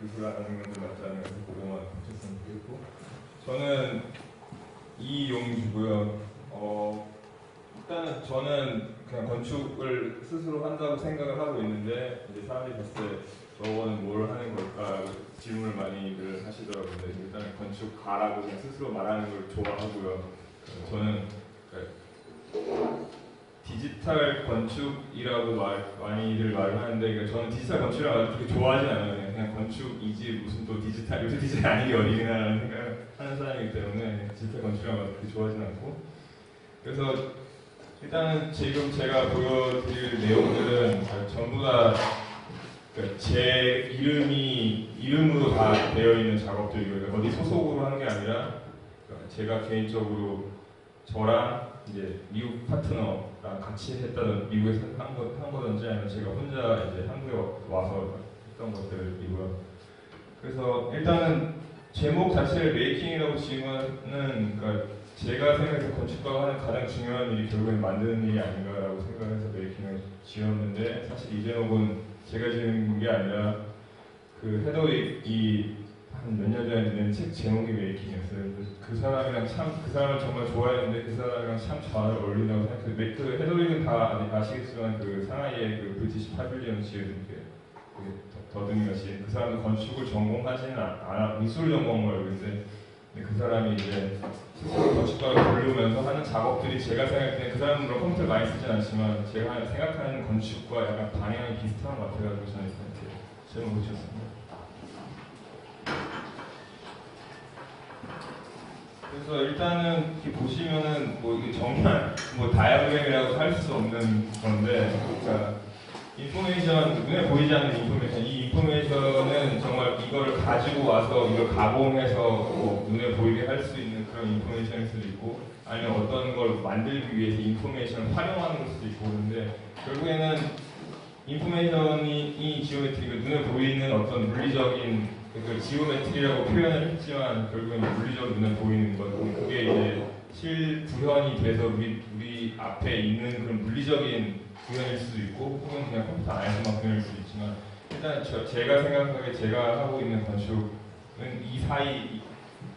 교수라는 것도 맞지 않아서 그동안 붙였으면 좋겠고, 저는 이용주고요. 일단은 저는 그냥 건축을 스스로 한다고 생각을 하고 있는데, 이제 사람들이 봤을 때 저거는 뭘 하는 걸까 질문을 많이들 하시더라고요. 일단은 건축가라고 그냥 스스로 말하는 걸 좋아하고요. 저는 디지털 건축이라고 많이들 말을 하는데, 그러니까 저는 디지털 건축이라고 그렇게 좋아하진 않아요. 그냥 건축이지 무슨 또 디지털, 요새 디지털 아닌 게 어디냐라는 생각을 하는 사람이기 때문에 디지털 건축이라고 그렇게 좋아하진 않고, 그래서 일단은 지금 제가 보여드릴 내용들은 전부 다 제 이름으로 다 되어 있는 작업들이고요. 어디 소속으로 하는 게 아니라 제가 개인적으로 저랑 이제 미국 파트너랑 같이 했다든 미국에서 한 거든지 아니면 제가 혼자 이제 한국에 와서 했던 것들이고요. 그래서 일단은 제목 자체를 메이킹이라고 지으면은 그러니까 제가 생각해서 건축가가 하는 가장 중요한 일이 결국엔 만드는 일이 아닌가라고 생각해서 메이킹을 지었는데, 사실 이 제목은 제가 지은 게 아니라 그 헤더윅이 한 몇 년 전에 낸 책 제목이 메이킹이었어요. 그 사람이랑 그 사람을 정말 좋아했는데 그 사람이랑 참 잘 어울린다고 생각해요. 그 헤더윅은 다 아시겠지만 그 상하이의 그 브리티시 파빌리언 지은 더듬이가 지은 그 사람도 건축을 전공하지는 않아 미술 전공을 알고 있는데, 그 사람이 이제 스스로 건축가를 부르면서 하는 작업들이 제가 생각할 때 그 사람은 물론 컴퓨터를 많이 쓰진 않지만 제가 생각하는 건축과 약간 방향이 비슷한 것 같아가지고 저는 이렇게 제목을 지었습니다. 그래서 일단은 이렇게 보시면은 뭐 이게 정말 뭐 다이어그램이라고 할 수 없는 건데, 그러니까 인포메이션, 눈에 보이지 않는 인포메이션, 이 인포메이션은 정말 이걸 가지고 와서 이걸 가공해서 뭐 눈에 보이게 할 수 있는 그런 인포메이션일 수도 있고, 아니면 어떤 걸 만들기 위해서 인포메이션을 활용하는 걸 수도 있고, 그런데 결국에는 인포메이션이 지오메트리가 눈에 보이는 어떤 물리적인 그 지오메트리라고 표현을 했지만 결국엔 물리적으로 눈에 보이는 것, 그게 이제 실구현이 돼서 우리 앞에 있는 그런 물리적인 구현일 수도 있고, 혹은 그냥 컴퓨터 안에서만 구현일 수도 있지만, 일단 제가 생각하기에 제가 하고 있는 건축은 이 사이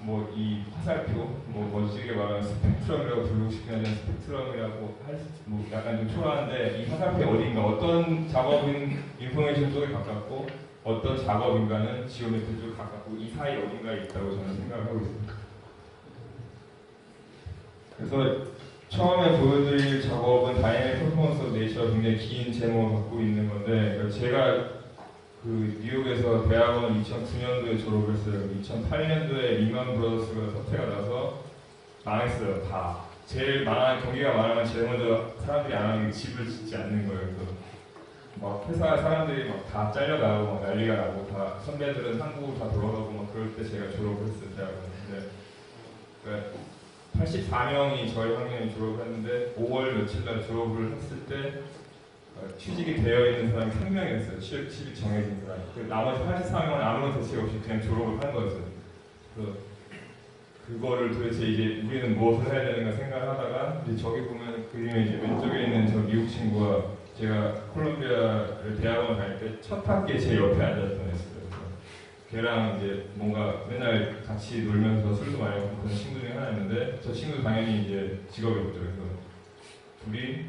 뭐 이 화살표, 뭐 멋지게 말하면 스펙트럼이라고 부르고 싶긴 하지만 스펙트럼이라고 뭐 약간 좀 초라한데, 이 화살표 어딘가 어떤 작업인 인포메이션 쪽에 가깝고 어떤 작업인가는 지오메트리 쪽에 가깝고 이 사이 어딘가에 있다고 저는 생각을 하고 있습니다. 그래서 처음에 보여드릴 작업은 다이내믹 퍼포먼스 오브 네이처, 굉장히 긴 제목을 갖고 있는 건데, 제가 그 뉴욕에서 대학원을 2009년도에 졸업했어요. 2008년도에 리만 브라더스가 사태가 나서 망했어요. 다. 제일 망한, 경기가 망하면 제일 먼저 사람들이 안 하는 게 집을 짓지 않는 거예요. 그래서 막 회사 사람들이 막 다 잘려나가고 막 난리가 나고, 다 선배들은 한국으로 다 돌아가고 막 그럴 때 제가 졸업을 했어요. 대학원에. 근데 84명이 저희 학년이 졸업을 했는데 5월 며칠 날 졸업을 했을 때 취직이 되어 있는 사람이 3명이었어요. 취직이 정해진 사람. 나머지 84명은 아무런 대책 없이 그냥 졸업을 한 거였어요. 그래서 그거를 도대체 이제 우리는 무엇을 해야 되는가 생각을 하다가, 이제 저기 보면 그림에 이제 왼쪽에 있는 저 미국 친구가 제가 콜롬비아를 대학원 다닐 때 첫 학기에 제 옆에 앉았던 애였어요. 걔랑 이제 뭔가 맨날 같이 놀면서 술도 많이 먹고 그런 친구 중에 하나였는데, 저 친구도 당연히 이제 직업이 없죠. 그래서 둘이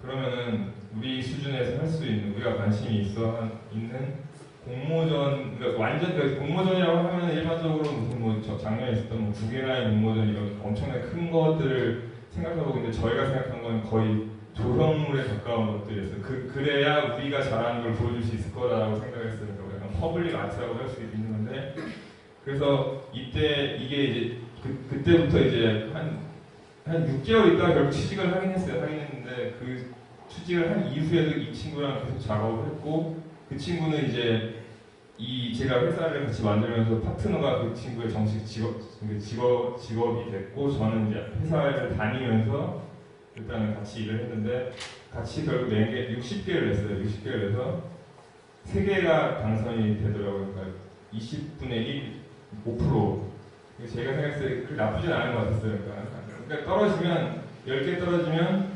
그러면은 우리 수준에서 할 수 있는, 우리가 관심이 있는 공모전, 그러니까 완전 공모전이라고 하면 일반적으로 무슨 뭐 작년에 있었던 뭐 구개나의 공모전 이런 엄청나게 큰 것들을 생각하고 있는데, 저희가 생각한 건 거의 조형물에 가까운 것들이었어요. 그래야 우리가 잘하는 걸 보여줄 수 있을 거라고 생각했어요. 그러니까 약간 퍼블릭 아트라고 할 수 있는 건데, 그래서 이때 이게 이제 그때부터 이제 한 6개월 있다가 결국 취직을 하긴 했는데, 그 취직을 한 이후에도 이 친구랑 계속 작업을 했고, 그 친구는 이제 제가 회사를 같이 만들면서 파트너가 그 친구의 정식 직업이 됐고, 저는 이제 회사를 다니면서 일단은 같이 일을 했는데, 같이 결국 60개를 했어요. 60개를 해서 3개가 당선이 되더라고요. 그러니까 20분의 1, 5%. 제가 생각했을 때 나쁘진 않은 것 같았어요. 그러니까 떨어지면 10개 떨어지면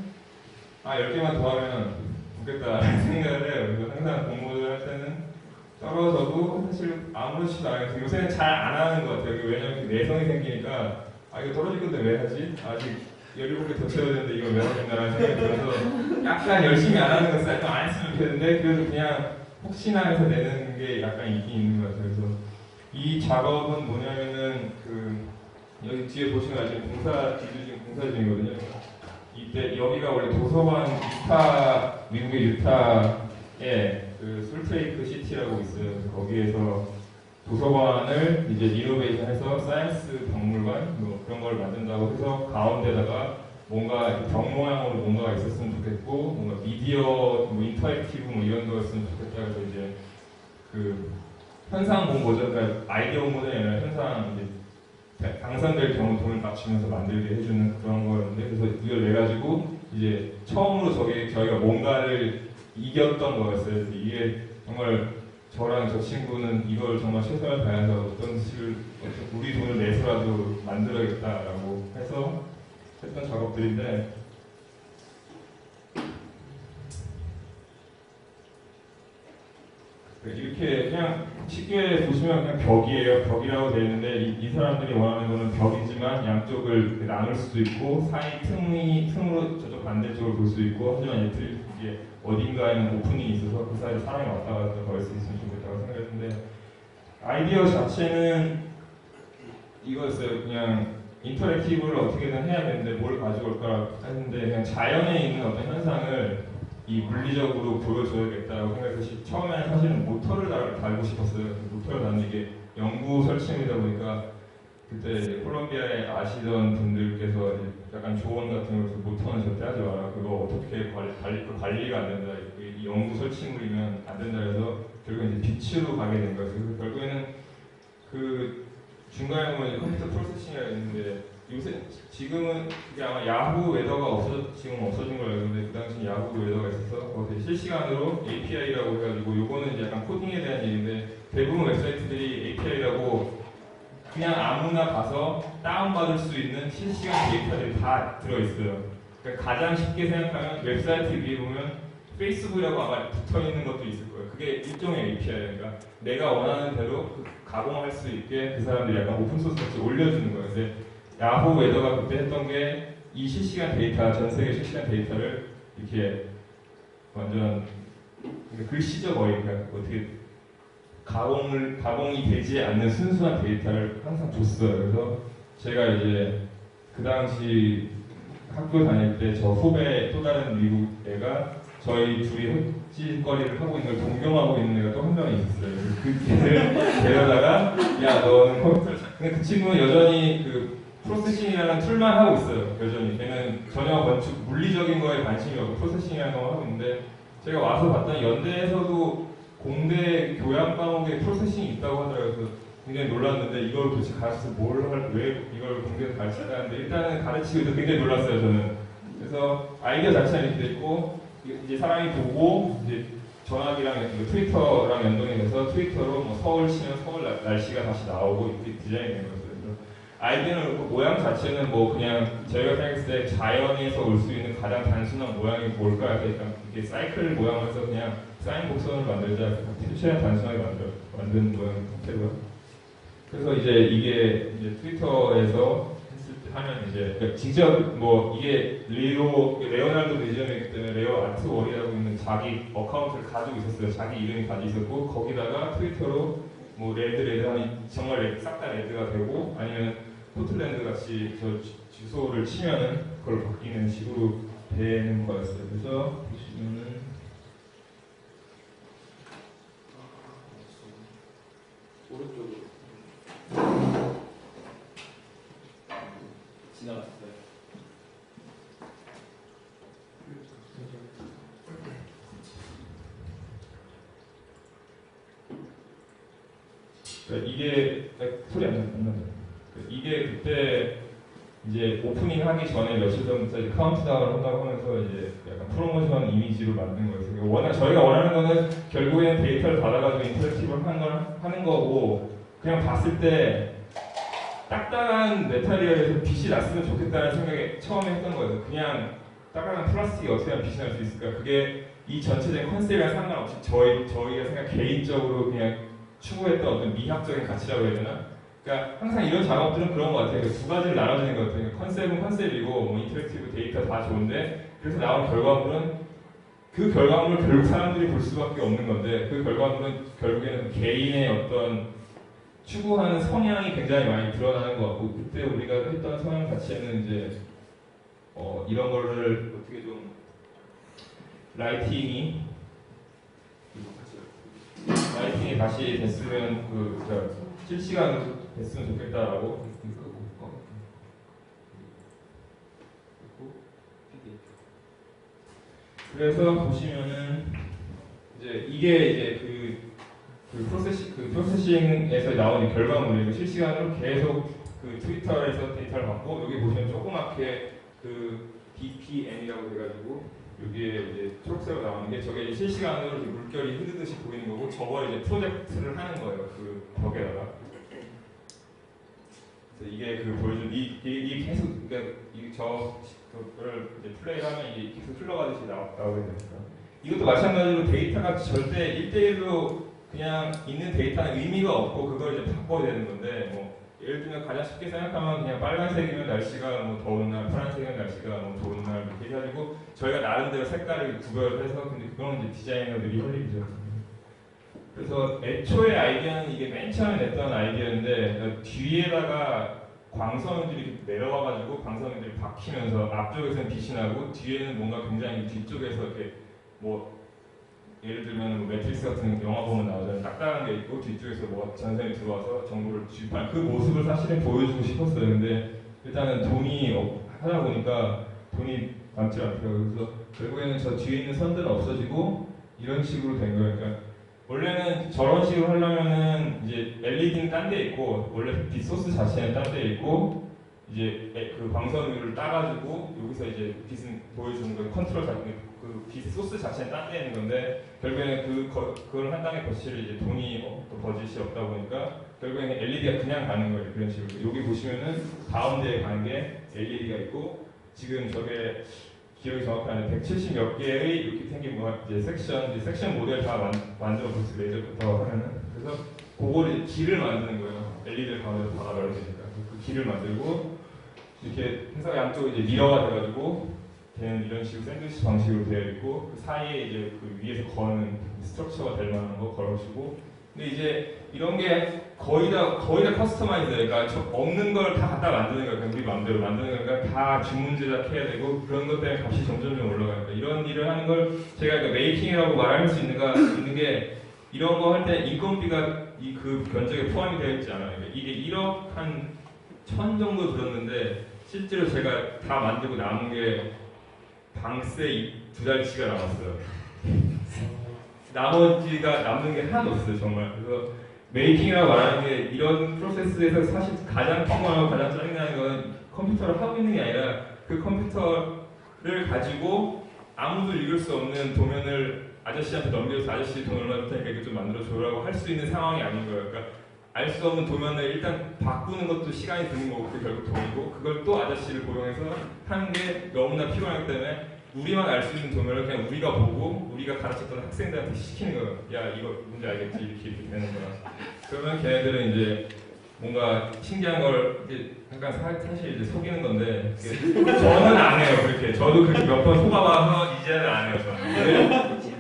10개만 더 하면 좋겠다 생각을 해요. 그래서 항상 공모를 할 때는 떨어져도 사실 아무렇지도 않아요. 요새는 잘 안 하는 것 같아요. 왜냐면 내성이 생기니까 아 이거 떨어질 건데 왜 하지? 아직 17개 더 채워야 되는데 이걸 왜 하겠나라는 생각이 들어서 약간 열심히 안 하는 것을 약간 안 했으면 좋겠는데 그래도 그냥 혹시나 해서 내는 게 약간 있긴 있는 것 같아요. 그래서 이 작업은 뭐냐면은 여기 뒤에 보시면 아직 공사 중이거든요. 이때 여기가 원래 도서관 미국의 유타에 솔트레이크 시티라고 있어요. 그래서 거기에서 도서관을 이제 리노베이션해서 사이언스 박물관 뭐 그런 걸 만든다고 해서 가운데다가 뭔가 벽 모양으로 뭔가가 있었으면 좋겠고 뭔가 미디어 뭐 인터랙티브 뭐 이런 거였으면 좋겠다. 그래서 이제 현상 공모전, 그러니까 아이디어 공모전이 아니라 현상 이제 당선될 경우 돈을 맞추면서 만들게 해주는 그런 거였는데 그래서 이걸 내 가지고 이제 처음으로 저희가 뭔가를 이겼던 거였어요. 이게 정말 저랑 저 친구는 이걸 정말 최선을 다해서 어떤 식으로 우리 돈을 내서라도 만들어야겠다라고 해서 했던 작업들인데 이렇게 그냥 쉽게 보시면 그냥 벽이에요. 벽이라고 되어 있는데 이 사람들이 원하는 거는 벽이지만 양쪽을 나눌 수도 있고 사이 틈으로 저쪽 반대쪽을 볼 수 있고 하지만 이게 어딘가에는 오픈이 있어서 그 사이에 사람이 왔다 갔다 걸을 수 있으면 좋겠다고 생각했는데 아이디어 자체는 이거였어요. 그냥 인터랙티브를 어떻게든 해야 되는데 뭘 가져올까 했는데 그냥 자연에 있는 어떤 현상을 이 물리적으로 보여줘야겠다고 생각해서 처음에는 사실은 모터를 달고 싶었어요. 모터를 달는 게 연구 설치물이다 보니까 그때 콜롬비아에 아시던 분들께서 약간 조언 같은 걸 모터는 절대 하지 마라. 그거 어떻게 관리가 안 된다. 이 연구 설치물이면 안 된다 해서 결국은 이제 빛으로 가게 된 거예요. 그래서 결국에는 중간에 보면 컴퓨터 프로세싱이라고 있는데 지금은 그게 아마 야후 웨더가 지금 없어진 걸로 알고 있는데 그 당시 야후 웨더가 있어서 거기에 실시간으로 API라고 해가지고 요거는 이제 약간 코딩에 대한 얘기인데 대부분 웹사이트들이 API라고 그냥 아무나 가서 다운받을 수 있는 실시간 데이터들이 다 들어있어요. 그러니까 가장 쉽게 생각하면 웹사이트 위에 보면 페이스북이라고 아마 붙어있는 것도 있을 거예요. 그게 일종의 API니까 내가 원하는 대로 가공할 수 있게 그 사람들이 약간 오픈소스 같이 올려주는 거예요. 근데 야후 웨더가 그때 했던 게 이 실시간 데이터, 전 세계 실시간 데이터를 이렇게 완전 글씨적 거의 그냥 어떻게 가공이 되지 않는 순수한 데이터를 항상 줬어요. 그래서 제가 이제 그 당시 학교 다닐 때 저 후배 또 다른 미국 애가 저희 둘이 헛짓거리를 하고 있는 걸 동경하고 있는 애가 또 한 명이 있었어요. 그 애를 데려다가 야 너는 컴퓨터를 근데 그 친구는 여전히 프로세싱이라는 툴만 하고 있어요. 여전히 걔는 전혀 건축 물리적인 거에 관심이 없고 프로세싱이라는 걸 하고 있는데 제가 와서 봤더니 연대에서도 공대 교양 과목에 프로세싱이 있다고 하더라고요. 그래서 굉장히 놀랐는데 이걸 도대체 가르쳐서 왜 이걸 공대에서 가르칠까 하는데 일단은 가르치고 있어 굉장히 놀랐어요 저는. 그래서 아이디어 자체는 이렇게 돼 있고 이제 사람이 보고 이제 전화기랑 트위터랑 연동이 돼서 트위터로 뭐 서울 치면 서울 날씨가 다시 나오고 이렇게 디자인이 된 거였어요. 아이디어는 모양 자체는 뭐 그냥 저희가 생각했을 때 자연에서 올 수 있는 가장 단순한 모양이 뭘까 해서 이렇게 사이클 모양을 해서 그냥 사인 곡선을 만들자 최대한 단순하게 만든 모양 형태고요. 그래서 이게 트위터에서 하면 이제 직접 뭐 이게 레오나르도 뮤지엄이기 때문에 레오 아트월이라고 있는 자기 어카운트를 가지고 있었어요. 자기 이름이 가지고 있었고 거기다가 트위터로 뭐 레드 하니 정말 싹 다 레드가 되고 아니면 포틀랜드 같이 저 주소를 치면은 그걸 바뀌는 식으로 되는 거였어요. 그래서 보시면은 오른쪽으로 지나갔어요. 이게 소리 안 나요. 이게 그때 이제 오프닝 하기 전에 며칠 전부터 이제 카운트다운을 한다고 하면서 이제 약간 프로모션 이미지로 만든 거였어요. 저희가 원하는 거는 결국에는 데이터를 받아가지고 인터랙티브를 하는 거고 그냥 봤을 때 딱딱한 메탈리얼에서 빛이 났으면 좋겠다는 생각에 처음에 했던 거예요. 그냥 딱딱한 플라스틱이 어떻게 하면 빛이 날 수 있을까? 그게 이 전체적인 컨셉이랑 상관없이 저희가 생각 개인적으로 그냥 추구했던 어떤 미학적인 가치라고 해야 되나? 그러니까 항상 이런 작업들은 그런 것 같아요. 두 가지를 나눠지는 것 같아요. 컨셉은 컨셉이고 뭐 인터랙티브 데이터 다 좋은데 그래서 나온 결과물은 그 결과물을 결국 사람들이 볼 수밖에 없는 건데 그 결과물은 결국에는 개인의 어떤 추구하는 성향이 굉장히 많이 드러나는 것 같고 그때 우리가 했던 성향 자체는 이제 이런 거를 어떻게 좀 라이팅이 다시 됐으면 실시간으로 됐으면 좋겠다라고 그래서 보시면은 이제 이게 이제 그 프로세싱에서 나오는 결과물이고 실시간으로 계속 그 트위터에서 데이터를 받고 여기 보시면 조그맣게 그 DPM이라고 해가지고 여기에 이제 초록색으로 나오는 게 저게 실시간으로 물결이 흐르듯이 보이는 거고 저걸 이제 프로젝트를 하는 거예요. 그 벽에다가. 그래서 이게 그 보여준 이 계속 그러니까 저를 이제 플레이를 하면 이게 계속 흘러가듯이 나오게 되니까. 이것도 마찬가지로 데이터가 절대 1대1로 그냥 있는 데이터는 의미가 없고 그걸 이제 바꿔야 되는 건데 뭐 예를 들면 가장 쉽게 생각하면 그냥 빨간색이면 날씨가 뭐 더운 날, 파란색이면 날씨가 뭐 좋은 날 이렇게 해가지고 저희가 나름대로 색깔을 구별해서 근데 그건 이제 디자이너들이 할 일이죠. 그래서 애초에 아이디어는 이게 맨 처음에 냈던 아이디어인데 뒤에다가 광선들이 이렇게 내려와가지고 광선들이 박히면서 앞쪽에서는 빛이 나고 뒤에는 뭔가 굉장히 뒤쪽에서 이렇게 뭐 예를 들면 뭐 매트릭스 같은 영화 보면 나오잖아요. 딱딱한 게 있고 뒤쪽에서 뭐 전선이 들어와서 정보를 주입하는 그 모습을 사실은 보여주고 싶었어요. 근데 일단은 돈이 하다 보니까 돈이 남지 않더라고요. 그래서 결국에는 저 뒤에 있는 선들은 없어지고 이런 식으로 된 거예요. 그러니까 원래는 저런 식으로 하려면은 이제 LED는 딴 데 있고 원래 빛 소스 자체는 딴 데 있고 이제 그 광선을 따가지고 여기서 이제 빛을 보여주는 거 컨트롤 그 빛 소스 자체는 딴 데 있는 건데 결국에는 그걸 한 단계 거치를 이제 돈이 또 버짓이 없다 보니까 결국에는 LED가 그냥 가는 거예요. 그런 식으로 여기 보시면은 가운데에 가는 게 LED가 있고 지금 저게 기억이 정확히 안 나는데 170 몇 개의 이렇게 생긴 뭐 이제 섹션 모델 다 만들어 보세요. 레이저부터 하면은 그래서 그거를 길을 만드는 거예요. LED를 가운데로 박아놔야 되니까 그 길을 만들고 이렇게 회사 양쪽에 이제 미러가 돼가지고 되는 이런 식으로 샌드위치 방식으로 되어 있고 그 사이에 이제 그 위에서 거는 스트럭처가 될 만한 거 걸어주고 근데 이제 이런 게 거의 다 커스터마이즈돼요. 그러니까 없는 걸 다 갖다 만드는 거예요. 우리 마음대로 만드는 거니까 다 주문 제작해야 되고 그런 것 때문에 값이 점점 올라가니까 이런 일을 하는 걸 제가 그러니까 메이킹이라고 말할 수 있는 게 이런 거 할 때 인건비가 그 견적에 포함이 되어 있지 않아요. 그러니까 이게 1억 한 1,000 정도 들었는데 실제로 제가 다 만들고 남은 게 방세 2달치가 남았어요. 나머지가 남는 게 하나도 없어요, 정말. 그래서 메이킹이라고 말하는 게 이런 프로세스에서 사실 가장 피곤하고 가장 짜증나는 건 컴퓨터를 하고 있는 게 아니라 그 컴퓨터를 가지고 아무도 읽을 수 없는 도면을 아저씨한테 넘겨서 아저씨 돈 얼마 줄 테니까 이거 좀 만들어줘라고 할 수 있는 상황이 아닌 거예요. 그러니까 알 수 없는 도면을 일단 바꾸는 것도 시간이 드는 거고 그게 결국 돈이고 그걸 또 아저씨를 고용해서 하는 게 너무나 피곤하기 때문에 우리만 알 수 있는 도면을 그냥 우리가 보고 우리가 가르쳤던 학생들한테 시키는 거예요. 야 이거 문제 알겠지? 이렇게 되는 거야. 그러면 걔네들은 이제 뭔가 신기한 걸 이제 약간 사실 이제 속이는 건데 저는 안 해요. 그렇게 저도 그렇게 몇 번 속아봐서 이제는 안 해요. 저는.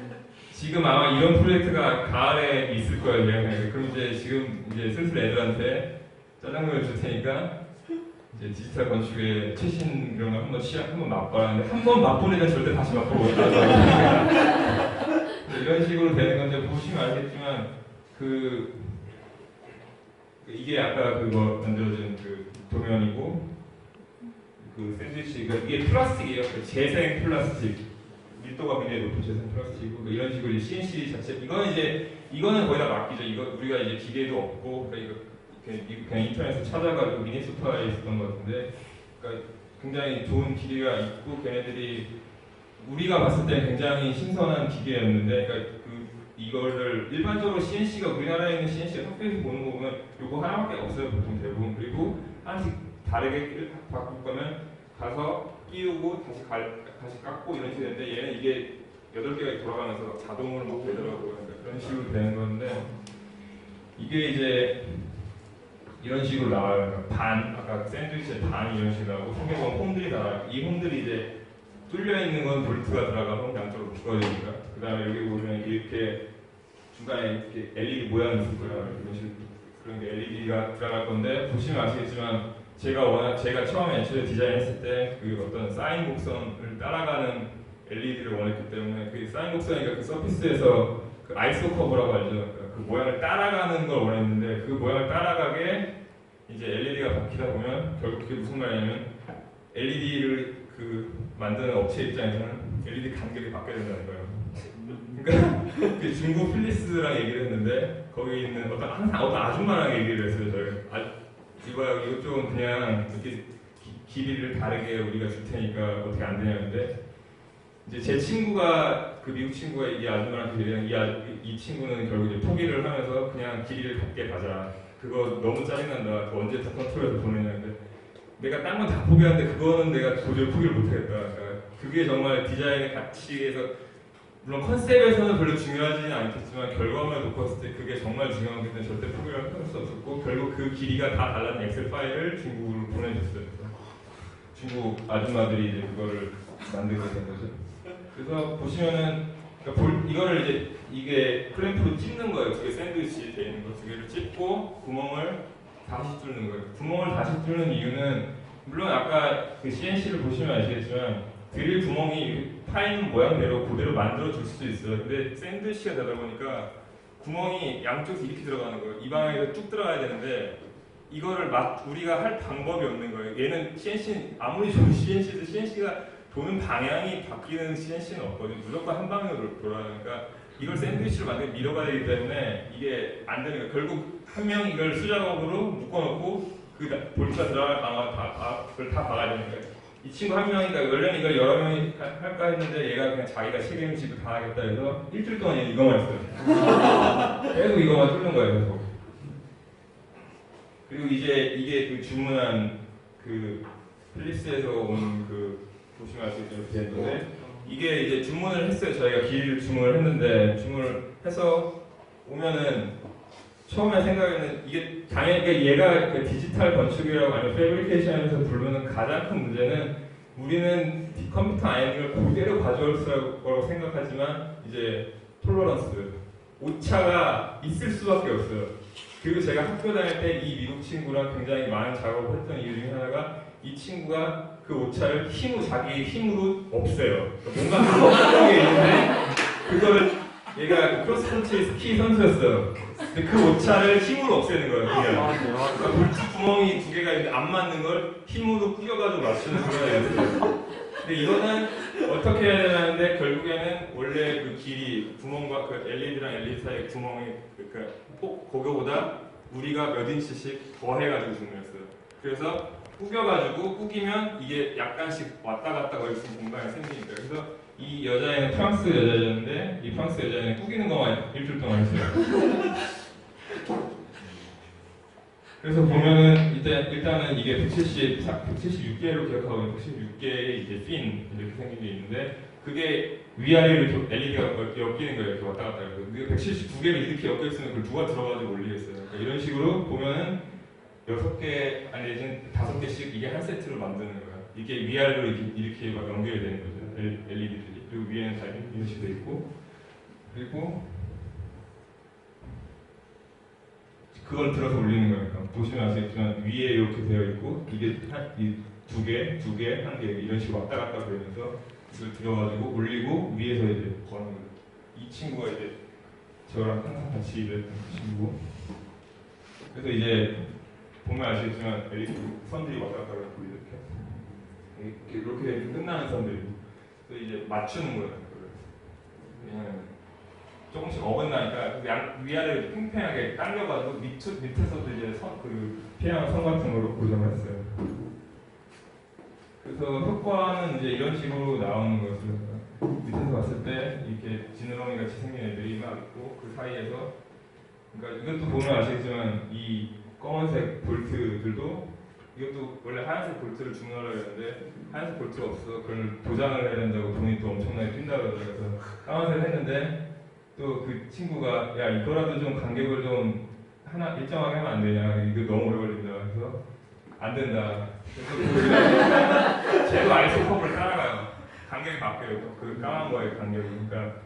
지금 아마 이런 프로젝트가 가을에 있을 거예요. 내가 그럼 이제 지금 이제 슬슬 애들한테 짜장면을 줄 테니까 이제 디지털 건축의 최신 이런 거 한번 맛봐라 하는데 한 번 맛본 애는 절대 다시 맛보고 이런 식으로 되는 건데 보시면 알겠지만 이게 아까 그거 만들어진 그 도면이고 그 샌드위치 이게 플라스틱이에요. 재생 플라스틱 밀도가 굉장히 높은 재생 플라스틱이고 이런 식으로 이제 CNC 자체 이거는 거의 다 맡기죠. 이거 우리가 이제 기계도 없고 그러니까 그냥 인터넷에서 찾아가지고 미니소파에 있었던 것 같은데 그러니까 굉장히 좋은 기계가 있고 걔네들이 우리가 봤을 때 굉장히 신선한 기계였는데 그러니까 이거를 일반적으로 CNC가 우리나라에 있는 CNC가 학교에서 보는 거 보면 요거 하나밖에 없어요. 보통 대부분. 그리고 하나씩 다르게 바꿀 거면 가서 끼우고 다시 깎고 이런 식으로 되는데 얘는 이게 8개가 돌아가면서 자동으로 막 되더라고요. 그러니까 그런 식으로 되는 건데 이게 이제 이런 식으로 나와요. 반, 아까 샌드위치의 반이 이런 식으로 나오고 속에 보면 홈들이 나와요. 이 홈들이 이제 뚫려 있는 건 볼트가 들어가서 양쪽으로 묶어지니까 그 다음에 여기 보면 이렇게 중간에 이렇게 LED 모양이 있을 거예요. 이런 식으로 그런 게 LED가 들어갈 건데 보시면 아시겠지만 제가 처음에 애초에 디자인했을 때 그 어떤 사인 곡선을 따라가는 LED를 원했기 때문에 그 사인 곡선이니까 그 서피스에서 그 아이소 커브라고 알죠. 그러니까 그 모양을 따라가는 걸 원했는데 그 모양을 따라가게 이제 LED가 바뀌다 보면 결국 그게 무슨 말이냐면 LED를 그 만드는 업체 입장에서는 LED 간격이 바뀌어야 된다는 거예요. 그러니까 그 중국 필리스랑 얘기를 했는데 거기 있는 어떤 아줌마랑 얘기를 했어요. 이거 좀 그냥 이렇게 길이를 다르게 우리가 줄 테니까 어떻게 안 되냐는데 이제 제 친구가 그 미국 친구가 이 아줌마한테 얘기한 이 친구는 결국 이제 포기를 하면서 그냥 길이를 같게 가자. 그거 너무 짜증난다. 그거 언제 다 컨트롤해서 보내냐는데 내가 딴 건 다 포기하는데 그거는 내가 도저히 포기를 못하겠다. 그러니까 그게 정말 디자인의 가치에서 물론 컨셉에서는 별로 중요하지는 않겠지만 결과물을 놓고 봤을 때 그게 정말 중요하기 때문에 절대 포기를 할 수 없었고 결국 그 길이가 다 달라진 엑셀 파일을 중국으로 보내줬어요. 중국 아줌마들이 이제 그거를 만들게 된 거죠. 그래서 보시면은 그러니까 이거를 이제 이게 클램프로 찝는 거예요. 두 개 샌드위치 되어 있는 거 두 개를 찝고 구멍을 다시 뚫는 거예요. 구멍을 다시 뚫는 이유는 물론 아까 그 CNC를 보시면 아시겠지만 드릴 구멍이 파인 모양대로 그대로 만들어 줄 수도 있어요. 근데 샌드위치가 되다 보니까 구멍이 양쪽에서 이렇게 들어가는 거예요. 이 방향에서 쭉 들어가야 되는데 이거를 우리가 할 방법이 없는 거예요. 얘는 CNC 아무리 좋은 CNC도 CNC가 도는 방향이 바뀌는 CNC는 없거든요. 무조건 한 방향으로 돌아가니까 이걸 샌드위치로 만들어 밀어가야 되기 때문에 이게 안 되는 거예요. 결국 한 명이 이걸 수작업으로 묶어놓고 그 볼트가 들어갈 방법을 다 박아야 되는 거예요. 이 친구 한 명이니까 원래는 이걸 여러 명이 할까 했는데 얘가 그냥 자기가 책임지고 다 하겠다 해서 일주일 동안 이거만 했어요. 계속 이거만 뚫는 거예요. 계속. 그리고 이제 이게 그 주문한 그 필립스에서 온 그 보시면 알 수 있죠. 이렇게 했는데 이게 이제 주문을 했어요. 저희가 길이를 주문을 했는데 주문을 해서 오면은 처음에 생각에는 이게 당연히 얘가 그 디지털 건축이라고 아니면 패브리케이션에서 부르는 가장 큰 문제는 우리는 컴퓨터 아이디어를 그대로 가져올 거라고 생각하지만 이제 톨러런스 오차가 있을 수밖에 없어요. 그리고 제가 학교 다닐 때 이 미국 친구랑 굉장히 많은 작업을 했던 이유 중에 하나가 이 친구가 그 오차를 자기 힘으로 없애요. 뭔가 그런 게 있는데 그걸 얘가 크로스컨트리 스키 선수였어요. 근데 그 오차를 힘으로 없애는 거예요. 그냥. 그러니까 볼트 구멍이 두 개가 있는데 안 맞는 걸 힘으로 꾸겨가지고 맞추는 그런 애였어요. 근데 이거는 어떻게 해야 되는데 결국에는 원래 그 길이 구멍과 그 LED랑 LED 사이의 구멍이 그러니까 꼭 그거보다 우리가 몇 인치씩 더 해가지고 주문했어요. 그래서 꾸기면 이게 약간씩 왔다 갔다 거릴 수 있는 공간이 생기니까. 그래서 이 여자애는 프랑스 여자였는데 이 프랑스 여자애는 꾸기는 것만 일주일 동안 했어요. 그래서 보면은 일단은 이게 176개로 기억하고 있는 176개의 이제 핀 이렇게 생긴 게 있는데 그게 위아래로 이렇게 LED가 엮이는 거예요. 이렇게 왔다 갔다. 그래서 179개를 이렇게 엮여 있으면 그걸 누가 들어가지고 올리겠어요. 그러니까 이런 식으로 보면은 6개 아니 내지는 5개씩 이게 한 세트로 만드는 거예요. 이게 위아래로 이렇게 막 연결이 되는 거죠. LED들이. 그리고 위에는 다 이런 식으로 돼 있고 그리고 그걸 들어서 올리는 거니까 보시면 아시겠지만 위에 이렇게 되어 있고 이게 두 개, 한 개 이런 식으로 왔다 갔다 되면서 이걸 들어가지고 올리고 위에서 이제 거는 거예요. 이 친구가 이제 저랑 항상 같이 일했던 친구고 그래서 이제 보면 아시겠지만 LED 선들이 왔다 갔다 하고 이렇게 끝나는 선들이고 그래서 이제 맞추는 거예요. 그냥 조금씩 어긋나니까 위아래로 팽팽하게 당겨가지고 밑에서도 이제 피아노 선 같은 거로 고정을 했어요. 그래서 효과는 이제 이런 식으로 나오는 거였어요. 밑에서 봤을 때 이렇게 지느러미 같이 생긴 애들이 막 있고 그 사이에서 그러니까 이것도 보면 아시겠지만 이 검은색 볼트들도 이것도 원래 하얀색 볼트를 주문하려고 했는데 하얀색 볼트가 없어. 그걸 도장을 해야 된다고 돈이 또 엄청나게 뛴다고 그래서 까만색 했는데 또 그 친구가 야 이거라도 좀 간격을 좀 하나 일정하게 하면 안 되냐. 이거 너무 오래 걸린다. 그래서 안 된다. 그래서 쟤도 아이소컵을 따라가요. 간격이 바뀌어요. 그 까만 거의 간격이. 그러니까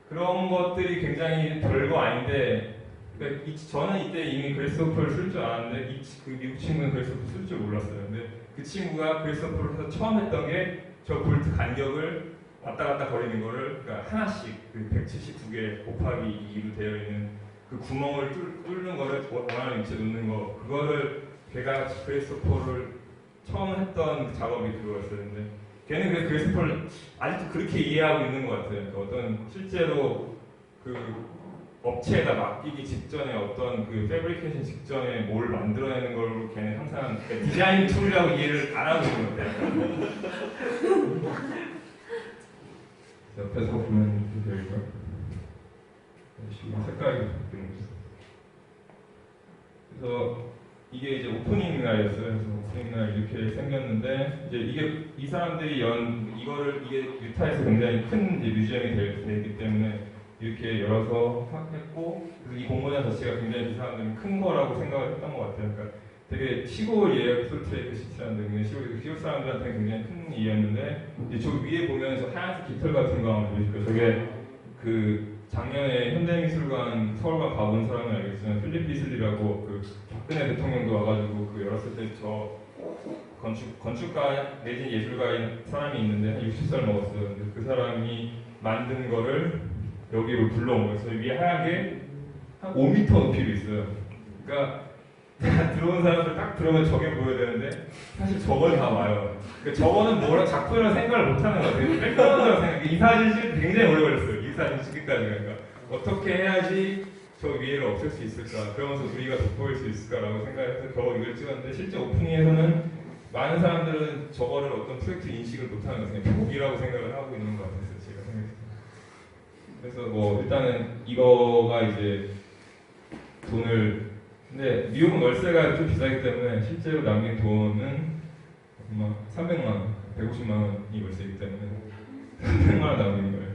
그런 것들이 굉장히 별거 아닌데 그러니까 저는 이때 이미 그래스호퍼를 쓸 줄 알았는데 그 미국 친구는 그래스호퍼 쓸 줄 몰랐어요. 근데 그 친구가 그래스호퍼를 해서 처음 했던 게 저 볼트 간격을 왔다 갔다 거리는 거를 그러니까 하나씩 그 179개 곱하기 2로 되어 있는 그 구멍을 뚫는 거를 원하는 위치에 놓는 거 그거를 걔가 그래스호퍼를 처음 했던 작업이 들어갔었는데 걔는 그 그래스호퍼를 아직도 그렇게 이해하고 있는 것 같아요. 그러니까 어떤 실제로 그 업체에다 맡기기 직전에 어떤 그 패브리케이션 직전에 뭘 만들어내는 걸로 걔는 항상 디자인 툴이라고 이해를 안 하고 있는 것 같아요. 옆에서 보면 이렇게 되어 있고요. 색깔이 바뀌는 거죠. 그래서 이게 이제 오프닝 날이었어요. 그래서 오프닝 날 이렇게 생겼는데 이제 이게 이 사람들이 이거를 이게 유타에서 굉장히 큰 이제 뮤지엄이 되기 때문에 이렇게 열어서 했고 그래서 이 공모전 자체가 굉장히 이 사람들은 큰 거라고 생각을 했던 것 같아요. 그러니까 되게 시골 예약 솔트레이크 시티라는 시골 사람들한테 굉장히 큰 일이었는데 이제 저 위에 보면 저 하얀색 깃털 같은 거 한번 보여줄게요. 저게 그 작년에 현대미술관 서울관 가본 사람은 알겠지만 필립 비슬리라고 그 박근혜 대통령도 와가지고 그 열었을 때 저 건축가 내진 예술가인 사람이 있는데 한 60살 먹었어요. 근데 그 사람이 만든 거를 여기로 불러온 거예요. 그래서 위에 하얀 게 한 5m 높이로 있어요. 그러니까 들어온 사람들 딱 들어오면 저게 보여야 되는데 사실 저걸 다 와요. 그러니까 저거는 뭐라 작품이라고 생각을 못 하는 것 같아요. 백그라운드라고 생각해요. 이 사진 찍을 굉장히 오래 걸렸어요. 이 사진 찍기까지. 그러니까 어떻게 해야지 저 위에를 없앨 수 있을까? 그러면서 우리가 돋보일 수 있을까라고 생각해서 겨우 이걸 찍었는데 실제 오프닝에서는 많은 사람들은 저거를 어떤 프로젝트 인식을 못하는 것 같아요. 복이라고 생각을 하고 있는 것 같았어요. 제가 생각했을 때. 그래서 뭐 일단은 이거가 이제 돈을 근데 미국은 월세가 좀 비싸기 때문에 실제로 남긴 돈은 아마 300만 원, 150만 원이 월세이기 때문에 300만 원 남긴 거예요.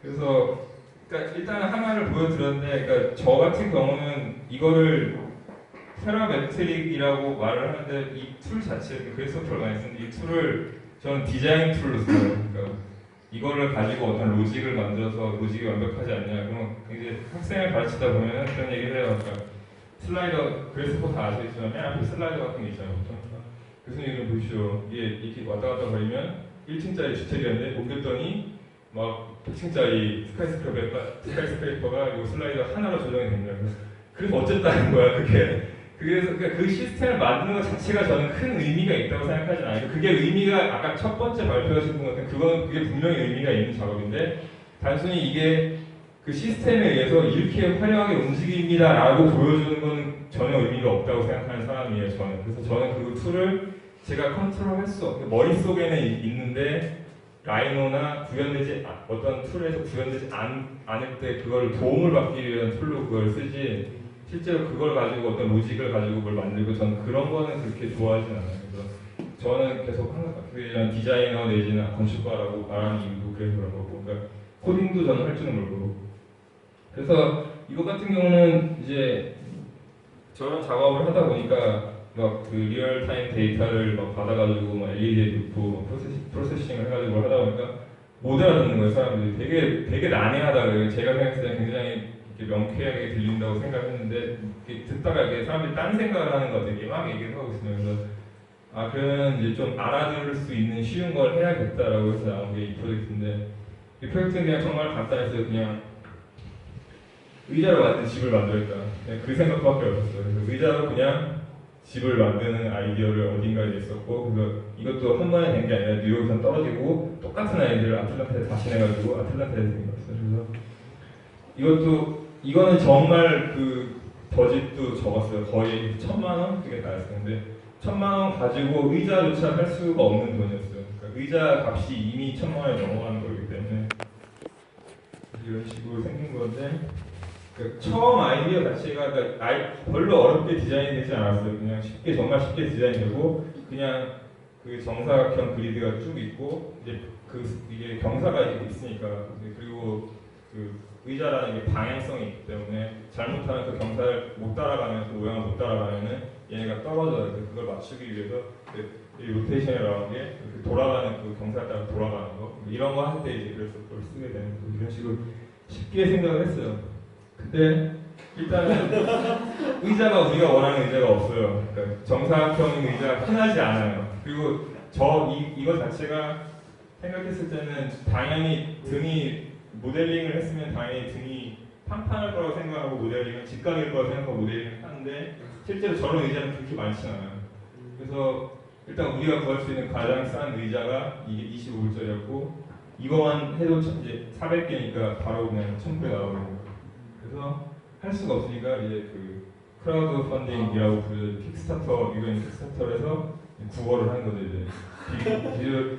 그래서 그러니까 일단 하나를 보여드렸는데 그러니까 저 같은 경우는 이거를 페라메트릭이라고 말을 하는데 이 툴 자체, 그래스호퍼를 많이 쓰는데 이 툴을 저는 디자인 툴로 써요. 그러니까 이거를 가지고 어떤 로직을 만들어서 로직이 완벽하지 않냐. 그럼 이제 학생을 가르치다 보면 그런 얘기를 해요. 그러니까 슬라이더, 그래스호퍼 다 아시겠지만 맨 앞에 슬라이더 같은 게 있잖아요. 교수님 좀 보십시오. 이게 이렇게 왔다 갔다 거리면 1층짜리 주택이었는데 옮겼더니 막 100층짜리 스카이스크레이퍼가 이 슬라이더 하나로 조정이 됩니다. 그래서 어쨌다는 거야, 그게. 그래서 그러니까 그 시스템을 만드는 것 자체가 저는 큰 의미가 있다고 생각하지 않아요. 그게 의미가 아까 첫 번째 발표하신 것 같은 그게 분명히 의미가 있는 작업인데 단순히 이게 그 시스템에 의해서 이렇게 화려하게 움직입니다라고 보여주는 건 전혀 의미가 없다고 생각하는 사람이에요. 저는. 그래서 저는 그 툴을 제가 컨트롤할 수 없고 머릿속에는 있는데 라이노나 어떤 툴에서 구현되지 않을 때 그걸 도움을 받기 위한 툴로 그걸 쓰지 실제로 그걸 가지고 어떤 로직을 가지고 뭘 만들고 저는 그런 거는 그렇게 좋아하진 않아요. 그래서 저는 계속 항상 디자이너 내지나 건축가라고 말하는 이유도 그래서 그런 거고 그러니까 코딩도 저는 할 줄은 모르고 그래서 이거 같은 경우는 이제 저런 작업을 하다 보니까 막 그 리얼타임 데이터를 막 받아가지고 막 LED에 넣고 프로세싱을 해가지고 하다 보니까 못 알아듣는 거예요. 사람들이 되게 난해하다 그래요. 제가 생각했을 때 굉장히 명쾌하게 들린다고 생각했는데 듣다가 이렇게 사람들이 딴 생각을 하는 것 같아요. 막 얘기를 하고 있어요. 그래서 그러면 이제 좀 알아들을 수 있는 쉬운 걸 해야겠다라고 해서 나온 게 이 프로젝트인데 이 프로젝트는 그냥 정말 간단했어요. 그냥 의자로 만든 집을 만들었다. 그냥 그 생각밖에 없었어요. 그래서 의자로 그냥 집을 만드는 아이디어를 어딘가에 냈었고 그래서 이것도 한 번에 된 게 아니라 뉴욕에서 떨어지고 똑같은 아이디어를 아틀란타에 다시 내가지고 아틀란타에서 생겼어요. 그래서 이거는 정말 그 버짓도 적었어요. 거의 1,000만 원 그게 다였어요. 근데 1,000만 원 가지고 의자조차 할 수가 없는 돈이었어요. 그러니까 의자 값이 이미 1,000만 원이 넘어가는 거기 때문에 이런 식으로 생긴 건데 그 처음 아이디어 자체가 별로 어렵게 디자인이 되지 않았어요. 그냥 쉽게 정말 쉽게 디자인되고 그냥 그 정사각형 그리드가 쭉 있고 이제 이게 경사가 있으니까 그리고 그 의자라는 게 방향성이 있기 때문에 잘못하면 그 경사를 못 따라가면 그 모양을 못 따라가면은 얘네가 떨어져요. 그래서 그걸 맞추기 위해서 이 로테이션이라는 게 돌아가는 그 경사에 따라 돌아가는 거 이런 거 할 때 이제 그래서 그걸 쓰게 되는 거 이런 식으로 쉽게 생각을 했어요. 근데 일단은 의자가 우리가 원하는 의자가 없어요. 그러니까 정사각형인 의자가 흔하지 않아요. 그리고 이거 자체가 생각했을 때는 당연히 등이 모델링을 했으면 당연히 등이 판판할 거라고 생각하고 모델링은 직각일 거라고 생각하고 모델링을 하는데 실제로 저런 의자는 그렇게 많지는 않아요. 그래서 일단 우리가 구할 수 있는 가장 싼 의자가 이게 25불짜리였고 이거만 해도 이제 400개니까 바로 그냥 1000불에 나오는 그래서 할 수가 없으니까 이제 그 크라우드 펀딩이라고 부르는 킥스타터 이건 킥스타터에서 구걸을 하는 거죠. 이제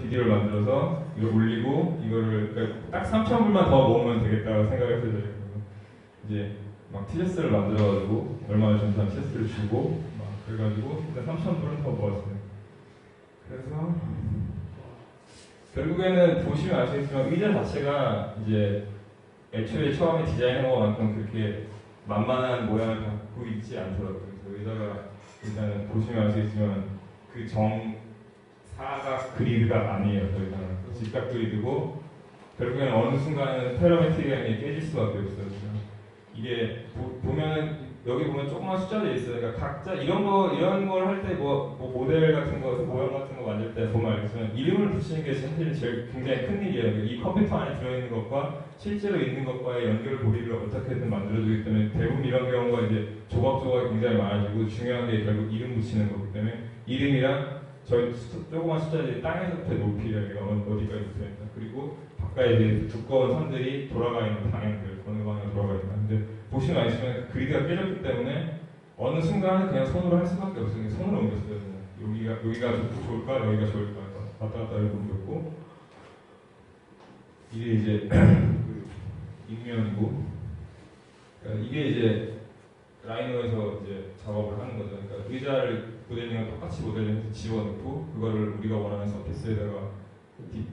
비디오를 만들어서 이걸 올리고 이거를 그러니까 딱 3,000불만 더 모으면 되겠다고 생각했어요. 이제 막 티셔츠를 만들어가지고 얼마나 준다는 티셔츠를 주고 막 그래가지고 일단 3,000불은 더 모았어요. 그래서 결국에는 보시면 아시겠지만 의자 자체가 이제 애초에 처음에 디자인한 것만큼 그렇게 만만한 모양을 갖고 있지 않더라고요. 그래서 의자가 일단은 보시면 아시겠지만 그 정사각 그리드가 아니에요. 더 이상은 직각 그리드고 결국에는 어느 순간에는 패러메트릭이 깨질 수밖에 없어요. 이게 보면은 여기 보면 조그만 숫자들이 있어요. 그러니까 각자 이런 걸 할 때 뭐 모델 같은 거 모양 같은 거 만들 때 보면 알겠지만 이름을 붙이는 게 사실 제일 굉장히 큰 일이에요. 이 컴퓨터 안에 들어있는 것과 실제로 있는 것과의 연결 고리를 어떻게든 만들어주기 때문에 대부분 이런 경우가 이제 조각조각이 굉장히 많아지고 중요한 게 결국 이름 붙이는 거기 때문에 이름이랑 저희 조그만 숫자들이 땅에서부터 높이를 어디까지 붙어있다. 그리고 바깥에 이제 두꺼운 선들이 돌아가 있는 방향들 어느 방향으로 돌아가 있다. 근데 보시면 아시지만 그리드가 깨졌기 때문에 어느 순간에 그냥 손으로 할 수밖에 없어요. 손으로 옮겼어요. 여기가 좋을까 여기가 좋을까 왔다 갔다 이렇게 옮겼고 이게 이제 그 인면이고 그러니까 이게 이제 라이노에서 이제 작업을 하는 거죠. 그러니까 의자를 모델링을 똑같이 모델링해서 집어넣고 그거를 우리가 원하는 서피스에다가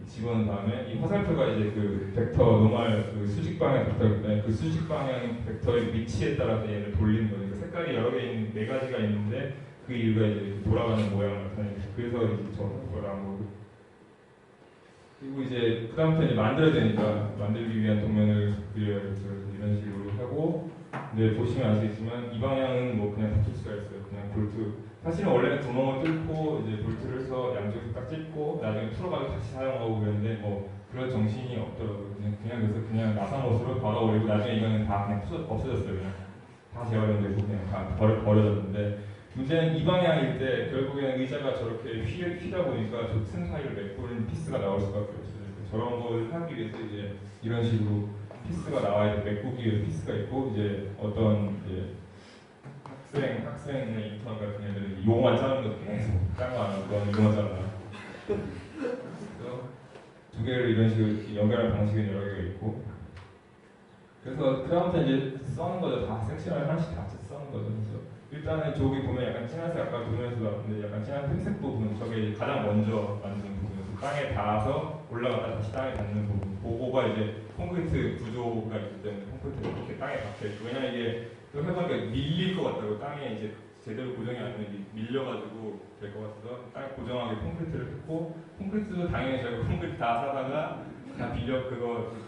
집어넣은 다음에 이 화살표가 이제 그 벡터 노멀 그 수직 방향 벡터이기 때문에 그 수직 방향 벡터의 위치에 따라서 얘를 돌리는 거예요. 그러니까 색깔이 여러 개 있는 네 가지가 있는데 그 이유가 이제 돌아가는 모양을 나타내는 그래서 이제 저런 걸 한 거고 그리고 이제 그다음부터 이제 만들어야 되니까 만들기 위한 도면을 그려야겠죠. 이런 식으로 하고 근데 보시면 아시겠지만 이 방향은 뭐 그냥 닫힐 수가 있어요. 그냥 볼트 사실은 원래는 구멍을 뚫고 이제 볼트를 해서 양쪽에서 딱 찝고 나중에 풀어가지고 다시 사용하고 그랬는데 뭐 그런 정신이 없더라고요. 그냥 그래서 그냥 나사못으로 박아버리고 나중에 이거는 다 그냥 없어졌어요. 그냥 다 재활용되고 그냥 다 버려졌는데 문제는 이 방향일 때 결국에는 의자가 저렇게 휘다 보니까 저 틈 사이를 메꾸는 피스가 나올 수밖에 없어요. 저런 걸 하기 위해서 이제 이런 식으로 피스가 나와야 돼. 메꾸기 위해서 피스가 있고 이제 어떤 이제 학생의 인턴 같은 애들은 용어만 짜는 것도 계속 딴거 안 하고 그건 용어 짜라. 그래서 두 개를 이런 식으로 연결하는 방식은 여러 개가 있고 그래서 그다음부터 이제 써는 거죠. 다 섹션을 하나씩 다 써는 거죠. 그래서 일단은 저기 보면 약간 진한색 아까 보면서 나왔는데 약간 진한 회색 부분 저게 가장 먼저 만드는 부분이어서 땅에 닿아서 올라갔다 다시 땅에 닿는 부분 그거가 이제 콘크리트 구조가 있기 때문에 콘크리트가 이렇게 땅에 닿혀있고 왜냐면 이게 해보니까 밀릴 것 같다고 땅에 이제 제대로 고정이 안 되면 밀려가지고 될 것 같아서 땅에 고정하게 콘크리트를 했고 콘크리트도 당연히 저희가 콘크리트 다 사다가 다 빌려가지고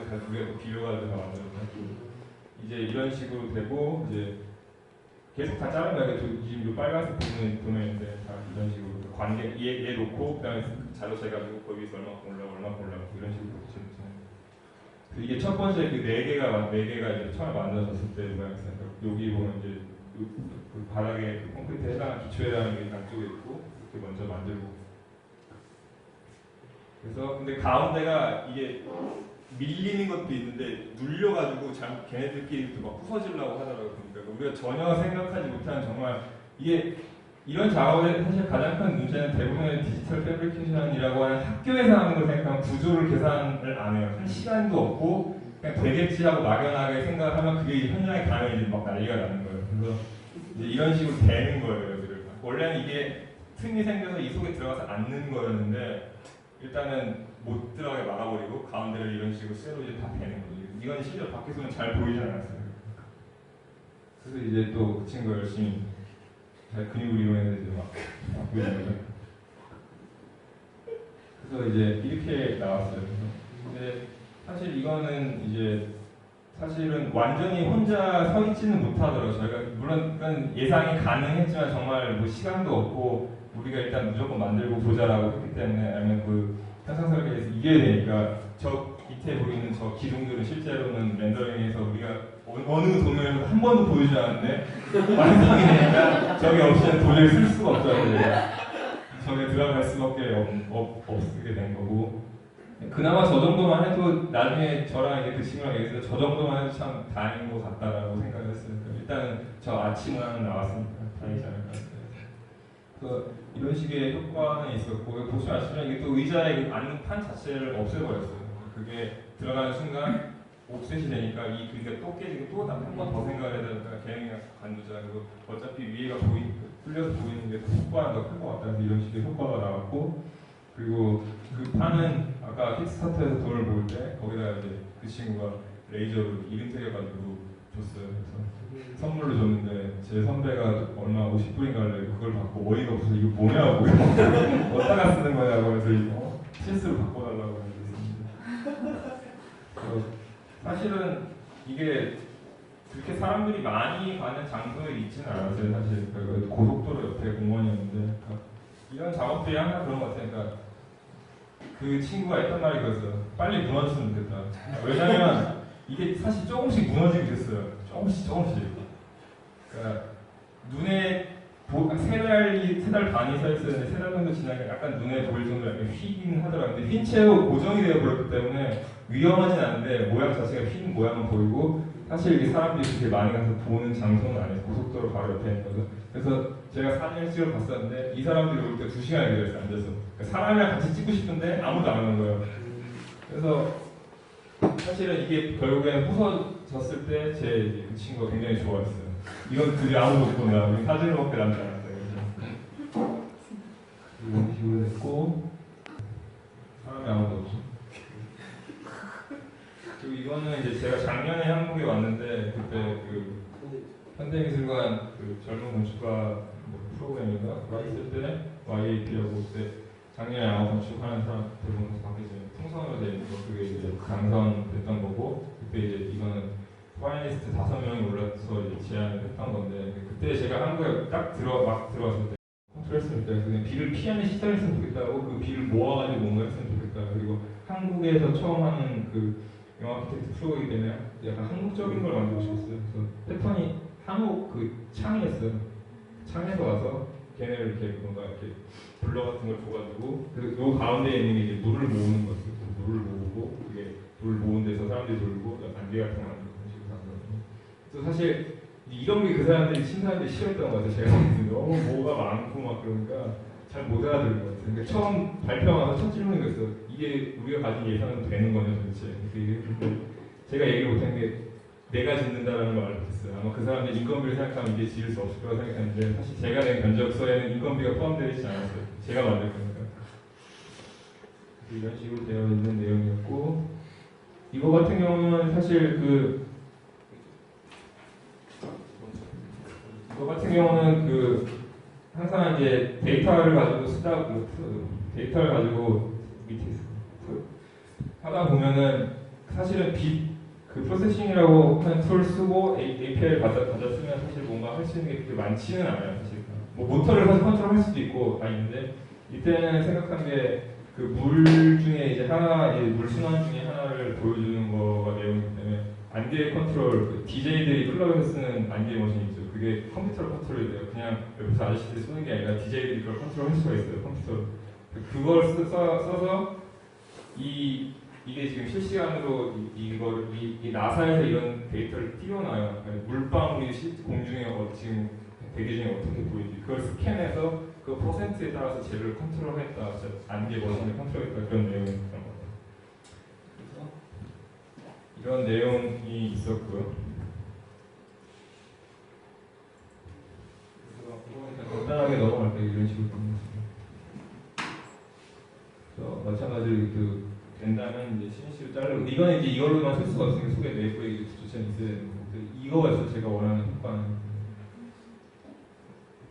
다 두 개 또 빌려가지고 다 만들어서 이제 이런 식으로 되고 이제 계속 다 자른 거예요. 지금 이 빨간색 부분인데 다 이런 식으로 관계 얘 놓고 그다음에 자료체 가지고 거기서 얼마큼 올라가고 이런 식으로 붙여주잖아요. 이게 첫 번째 그 네 개가 이제 처음에 만들어졌을 때 모양이었어요. 여기 보면 이제 그 바닥에 그 콘크리트에 해당하는 기초에 해당하는 게 양쪽에 있고 이렇게 먼저 만들고 그래서 근데 가운데가 이게 밀리는 것도 있는데 눌려가지고 걔네들끼리 막 부서지려고 하더라고요. 그러니까 우리가 전혀 생각하지 못한 정말 이게 이런 작업의 사실 가장 큰 문제는 대부분의 디지털 패브리케이션이라고 하는 학교에서 하는 걸 생각하면 구조를 계산을 안 해요. 할 시간도 없고 그냥 되겠지 하고 막연하게 생각하면 그게 현장에 가면 이제 막 난리가 나는 거예요. 그래서 이제 이런 식으로 되는 거예요. 애들을. 원래는 이게 틈이 생겨서 이 속에 들어가서 앉는 거였는데 일단은 못 들어가게 막아버리고 가운데를 이런 식으로 쇠로 이제 다 되는 거죠. 이건 실제로 밖에서는 잘 보이지 않았어요. 그래서 이제 또 그 친구가 열심히 잘 근육을 이용했는데 이제 막 보이는 거죠. 그래서 이제 이렇게 나왔어요. 근데 사실 이거는 이제 사실은 완전히 혼자 서 있지는 못하더라고요. 저희가 물론 예상이 가능했지만 정말 뭐 시간도 없고 우리가 일단 무조건 만들고 보자라고 했기 때문에 아니면 그 현상 설계에서 이겨야 되니까 저 밑에 보이는 저 기둥들은 실제로는 렌더링에서 우리가 어느 도면에서 한 번도 보여주지 않았는데 완성이 되니까 저게 없이는 도저히 쓸 수가 없더라고요. 저게 들어갈 수밖에 없게 된 거고 그나마 저 정도만 해도 나중에 저랑 이제 그 친구랑 얘기해서 저 정도만 해도 참 다행인 것 같다라고 생각을 했어요. 일단은 저 아침은 나왔으니까 다행이지 않을까 했어요. 이런 식의 효과는 있었고 보시면 아시면 이게 또 의자에 앉는 판 자체를 없애버렸어요. 그게 들어가는 순간 옵셋이 되니까 이 그러니까 또 깨지고 또 한 번 더 생각을 해야 되니까 개능이랑 관두자 그리고 어차피 위에가 뚫려서 보이는 게 효과가 더 클 것 같다. 이런 식의 효과가 나왔고 그리고 그 판은 아까 킥스타터에서 돈을 모을 때 거기다 이제 그 친구가 레이저로 이름 새겨가지고 줬어요. 그래서 선물로 줬는데 제 선배가 얼마 50불인가를 그걸 받고 어이가 없어서 이거 뭐냐고 어디다가 쓰는 거냐고 해서 이거 실수로 바꿔달라고 했습니다. 사실은 이게 그렇게 사람들이 많이 가는 장소에 있지는 않았어요. 사실 고속도로 옆에 공원이었는데 그러니까 이런 작업들이 항상 그런 것 같아요. 그러니까 그 친구가 했던 말이 그랬어요. 빨리 무너졌으면 좋겠다. 왜냐면 이게 사실 조금씩 무너지고 있었어요. 조금씩. 그러니까 눈에 세 달 반이 서 있었는데 세 달 정도 지나니까 약간 눈에 보일 정도로 약간 휘긴 하더라고요. 근데 흰 채로 고정이 되어 버렸기 때문에 위험하진 않은데 모양 자체가 흰 모양은 보이고 사실 이게 사람들이 그렇게 많이 가서 보는 장소는 아니에요. 고속도로 바로 옆에 있는 거죠. 그래서 제가 사진을 찍어 봤었는데 이 사람들이 올 때 2시간이 기다렸어요. 앉아서. 그러니까 사람이랑 같이 찍고 싶은데 아무도 안 오는 거예요. 그래서 사실은 이게 결국에는 부서졌을 때 제 그 친구가 굉장히 좋아했어요. 이건 그게 아무도 못 본다. 우리 사진을 먹게 남지 않았어요. 이런 식으로 됐고 사람이 아무도 없죠. 그리고 이거는 이제 제가 작년에 한국에 왔는데 그때 그 현대미술관 그 젊은 건축가 프로그램인가 있을 때 YAP라고 그때 작년에 아마 건축하는 사람 대부분 밖에 이제 풍선으로 돼 있는 거 그게 이제 당선됐던 거고 그때 이제 이거는 파이널리스트 5명이 올라서 이제 제안을 했던 건데 그때 제가 한국에 딱 들어왔을 때 컨트롤했으면 좋겠다. 그냥 비를 피하는 시설을 했으면 좋겠다고 그 비를 모아가지고 뭔가 했으면 좋겠다. 그리고 한국에서 처음 하는 그 영화 아키텍트 프로이기 때문에 약간 한국적인 걸 만들고 싶었어요. 그래서 패턴이 한옥 그 창이었어요. 창에서 와서 걔네를 이렇게 뭔가 이렇게 블러 같은 걸 줘가지고 그 가운데에 있는 게 이제 물을 모으는 거였어요. 물을 모으고 그게 물을 모은 데서 사람들이 놀고 안개 같은 거 만들고 그런 식으로 하는 거거든요. 그래서 사실 이런 게 그 사람들이 심사하는데 싫어했던 것 같아요. 제가 너무 뭐가 많고 막 그러니까 잘 못 알아들은 것 같아요. 그러니까 처음 발표하면서 첫 질문이 그랬어요. 이게 우리가 가진 예산은 되는 거냐 도대체. 제가 얘기를 못한 게 내가 짓는다라는 걸 알겠어요. 아마 그 사람들 인건비를 생각하면 이게 지을 수 없을 거라고 생각했는데 사실 제가 낸 견적서에는 인건비가 포함되어 있지 않았어요. 제가 만들 거니까. 이런 식으로 되어 있는 내용이었고 이거 같은 경우는 사실 이거 같은 경우는 항상 이제 데이터를 가지고 데이터를 가지고 밑에 하다 보면은 사실은 그 프로세싱이라고 하는 툴 쓰고 API를 받아 쓰면 사실 뭔가 할 수 있는 게 그렇게 많지는 않아요. 사실 뭐 모터를 사실 컨트롤할 수도 있고 다 있는데 이때는 생각한 게 그 물 중에 이제 물 순환 중에 하나를 보여주는 거가 내용이기 때문에 안개 컨트롤 DJ들이 클럽에서 쓰는 안개 머신 있죠. 그게 컴퓨터로 컨트롤이 돼요. 그냥 옆에서 아저씨들이 쏘는 게 아니라 DJ들이 그걸 컨트롤할 수가 있어요. 컴퓨터로. 그걸 써서 이게 지금 실시간으로 이 나사에서 이런 데이터를 띄워놔요. 물방울이 공중에 지금 대기 중에 어떻게 보이지? 그걸 스캔해서 그 퍼센트에 따라서 재료를 컨트롤했다, 안개 머신을 컨트롤했다 그런 내용이 있던 것 같아요. 그래서 이런 내용이 있었고요. 그래서 간단하게 넘어갈게요. 이런 식으로 보내겠습니다. 마찬가지로 그 된다면 이제 신씨로 자르고 이건 이제 이걸로만 쓸 수가 없으니까 속에 내부에 주체는 있어야 되는 거고 이거가 있어 제가 원하는 효과는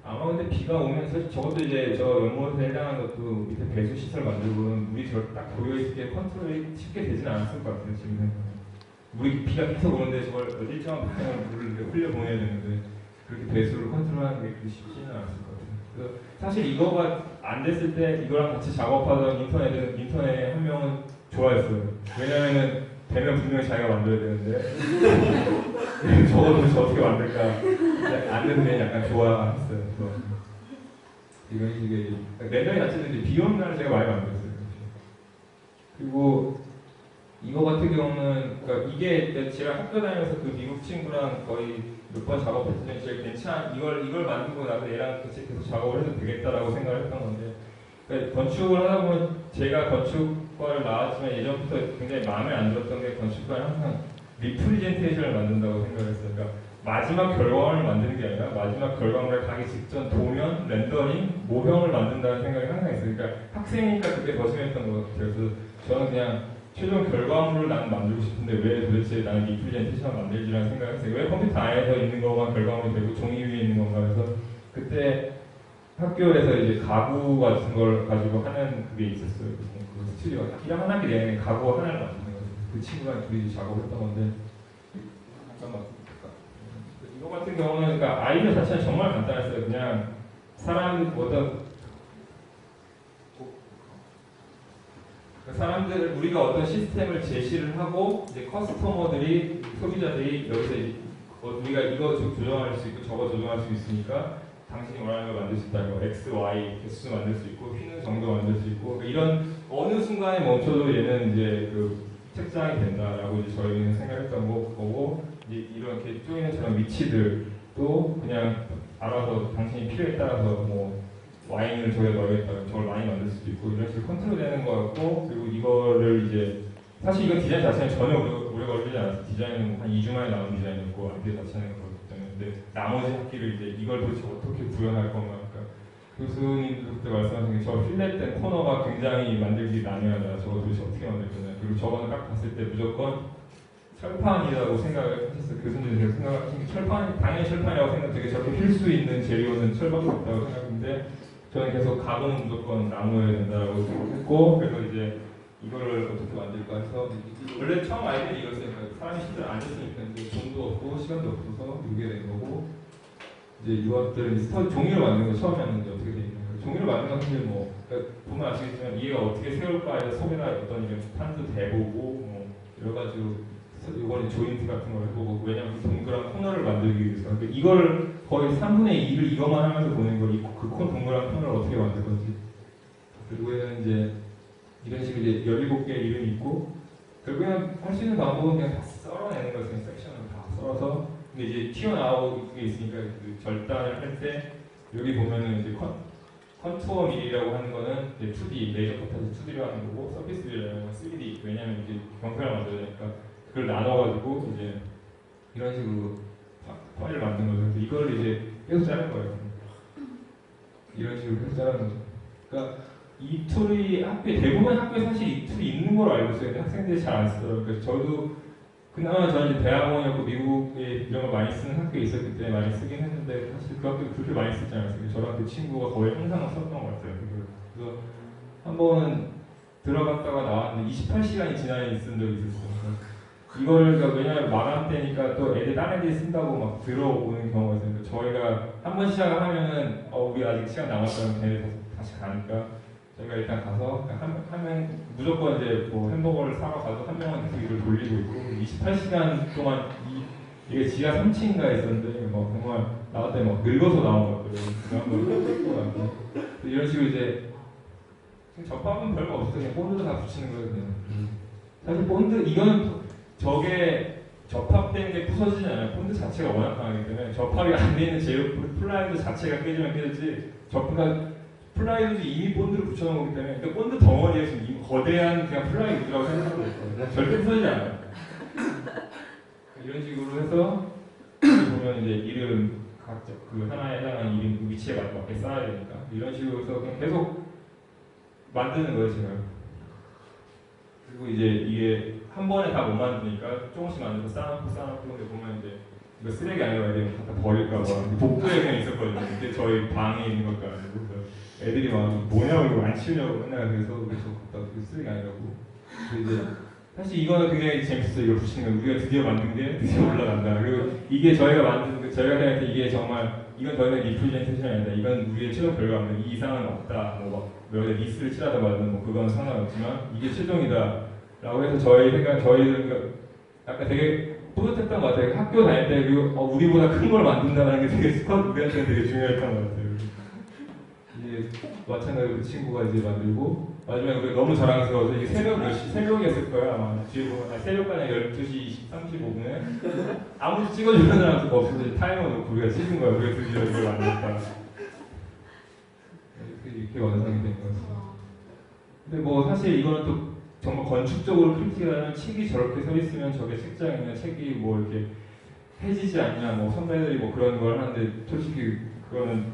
아마 근데 비가 오면 사실 저것도 이제 저 연못에 해당하는 것도 밑에 배수 시설 만들고는 물이 저렇게 딱 고여있을 게 컨트롤이 쉽게 되진 않았을 것 같아요 지금 생각하면 물이 비가 계속 오는데 저걸 일정한 방향으로 물을 흘려보내야 되는데 그렇게 배수를 컨트롤하는 게 그렇게 쉽지는 않았을 것 같아요. 그래서 사실 이거가 안 됐을 때 이거랑 같이 작업하던 인턴의 한 명은 좋아했어요. 왜냐면은 되면 분명히 자기가 만들어야 되는데 저거 도대체 어떻게 만들까 안 되면 약간 좋아했어요. 이런 식의 렌더링 자체는 이제 비 오는 날 제가 많이 만들었어요. 그리고 이거 같은 경우는 그러니까 이게 제가 학교 다니면서 그 미국 친구랑 거의 몇 번 작업했을 때 제일 괜찮아 이걸 만들고 나서 얘랑 같이 계속 작업을 해도 되겠다라고 생각을 했던 건데 그러니까 건축을 하다 보면 제가 건축과를 나왔지만 예전부터 굉장히 마음에 안 들었던 게 건축과는 항상 리프리젠테이션을 만든다고 생각했어요. 그러니까 마지막 결과물을 만드는 게 아니라 마지막 결과물에 가기 직전 도면, 렌더링, 모형을 만든다는 생각이 항상 있어요. 그러니까 학생이니까 그게 더 심했던 것 같아요. 그래서 저는 그냥 최종 결과물을 나는 만들고 싶은데 왜 도대체 나는 리프레젠테이션을 만들지라는 생각을 했어요. 왜 컴퓨터 안에서 있는 것만 결과물이 되고 종이 위에 있는 건가 해서 그때 학교에서 이제 가구 같은 걸 가지고 하는 그게 있었어요. 그 스튜디오가 1학 한 학기 내내 가구 하나를 만드는 거예요. 그 친구랑 둘이 작업했던 건데 잠깐만 이거 같은 경우는 그러니까 아이디어 자체는 정말 간단했어요. 그냥 사람 사람들 우리가 어떤 시스템을 제시를 하고 이제 커스터머들이 소비자들이 여기서 이제 우리가 이거 조정할 수 있고 저거 조정할 수 있으니까 당신이 원하는 걸 만들 수 있다. X, Y 개수 만들 수 있고 휘는 정도 만들 수 있고 그러니까 이런 어느 순간에 멈춰도 얘는 이제 그 책장이 된다라고 이제 저희는 생각했던 거고 이제 이렇게 쪼이는 저런 위치들도 그냥 알아서 당신이 필요에 따라서 뭐 와인을 저기에 넣어야겠다. 저걸 많이 만들 수도 있고 이런 식으로 컨트롤되는 거 같고 그리고 이거를 이제 사실 이건 디자인 자체는 전혀 오래 걸리지 않았어요. 디자인은 한 2주 만에 나온 디자인이었고 아이디어 자체는 그렇기 때문에 근데 나머지 학기를 이제 이걸 도대체 어떻게 구현할 건가 그러니까 교수님도 그때 말씀하신 게 저 필렛된 코너가 굉장히 만들기 난해하다. 저거 도대체 어떻게 만들 거냐. 그리고 저거는 딱 봤을 때 무조건 철판이라고 생각을 하셨어요. 교수님들 생각하신 게 철판 당연히 철판이라고 생각되게 저렇게 필 수 있는 재료는 철밖에 없다고 생각했는데 저는 계속 가구는 무조건 나무여야 된다고 생각했고 그래서 이제 이거를 어떻게 만들까 해서 원래 처음 아이디어는 이거였어요. 사람이 실제로 앉았으니까 이제 돈도 없고 시간도 없어서 이게 된 거고 이제 이것들은 종이로 만드는 거 처음에는 이제 어떻게 돼 있는 거예요. 종이로 만드는 건 사실 뭐 그러니까 보면 아시겠지만 이해가 어떻게 세울까 해서 속에다 어떤 이런 판도 대보고 뭐 여러 가지로 이번에 조인트 같은 걸 해보고 왜냐면 동그란 코너를 만들기 위해서 근데 이걸 거의 3분의 2를 이것만 하면서 보는 거 그 동그란 코너를 어떻게 만들 건지 결국에는 이제 이런 식으로 이제 17개의 이름이 있고 결국에는 할 수 있는 방법은 그냥 다 썰어내는 거예요. 섹션을 다 썰어서 근데 이제 튀어나오고 게 있으니까 그 절단을 할 때 여기 보면은 이제 컨투어 밀이라고 하는 거는 이제 2D 레이저 컷해서 2D로 하는 거고 서피스 밀이라는 건 3D 왜냐면 이제 경사를 만들어야 되니까 그걸 나눠가지고 이제 이런 식으로 파일을 만든 거죠. 그래서 이걸 이제 계속 자른 거예요. 이런 식으로 계속 자른 거죠. 그러니까 이 툴이 대부분 학교에 사실 이 툴이 있는 걸로 알고 있어요. 근데 학생들이 잘 안 쓰더라고요. 그래서 저도 그나마 저는 이제 대학원이었고 미국에 이런 걸 많이 쓰는 학교에 있었기 때문에 많이 쓰긴 했는데 사실 그 학교도 그렇게 많이 쓰지 않았어요. 저랑 그 친구가 거의 항상 썼던 것 같아요. 그래서 한 번은 들어갔다가 나왔는데 28시간이 지나야 쓴 적이 있었어요. 이걸 왜냐면 마감 때니까 또 애들 다른 애들이 쓴다고 막 들어오는 경우가 있어요. 저희가 한 번 시작을 하면은 우리 아직 시간 남았다면 걔네 다시 가니까 저희가 일단 가서 하면 무조건 이제 뭐 햄버거를 사러 가도 한 명은 계속 이걸 돌리고 있고 28시간 동안 이게 지하 3층인가 있었는데 뭐 정말 나갈 때 막 늙어서 나온 것 같아요. 한번 찍고 나고 이런 식으로 이제 접합은 별거 없어요. 그냥 본드 다 붙이는 거예요. 그냥. 사실 본드 이거는 저게 접합된 게 부서지지 않아요. 본드 자체가 워낙 강하기 때문에 접합이 안 되는 제휴 플라이우드 자체가 깨지면 깨졌지 접합 플라이우드 이미 본드를 붙여놓은 거기 때문에 그러니까 본드 덩어리에 지금 거대한 그냥 플라이우드라고 생각하고 있어요. 절대 부서지지 않아요. 이런 식으로 해서 보면 이제 이름 각자 그 하나에 해당하는 이름 위치에 맞게 쌓아야 되니까 이런 식으로 해서 그냥 계속 만드는 거예요 제가. 그리고 이제 이게 한 번에 다 못 만드니까 조금씩 만들고 쌓아놓고 근데 보면 이제 이거 쓰레기 아니라 애들이 갖다 버릴까봐 복도에 그냥 있었거든요. 그때 저희 방에 있는 것도 아니고 그래서 애들이 막 뭐냐고 이거 안 치우냐고 맨날 그래서 갖다 쓰레기 아니라고. 이제 사실 이거는 굉장히 재밌었어요. 이걸 붙이는 거. 우리가 드디어 만든 게 드디어 올라간다. 그리고 이게 저희가 만든 저희가 생각할 때 이게 정말 이건 더 이상 리프레젠테이션이 아니다. 이건 우리의 최종 결과입니다. 이 이상은 없다. 뭐 리스를 칠하다 말든 뭐 그건 상관없지만 이게 최종이다. 라고 해서 저희는 약간 되게 뿌듯했던 것 같아요. 학교 다닐 때 그리고 우리보다 큰 걸 만든다는 게 되게 우리한테는 되게 중요했던 것 같아요. 이제 마찬가지로 그 친구가 이제 만들고 마지막에 우리가 너무 자랑스러워서 이게 새벽이었을 거야 아마. 뒤에 보면 새벽까지 12시 35분에 아무도 찍어주는 사람도 없어서 타이머 놓고 우리가 찍은 거야. 우리가 드디어 이걸 만들었다. 이렇게 완성이 된 거였어요. 근데 뭐 사실 이거는 또 정말 건축적으로 크리틱하는 책이 저렇게 서 있으면 저게 책장에 있는 책이 뭐 이렇게 해지지 않냐 뭐 선배들이 뭐 그런 걸 하는데 솔직히 그거는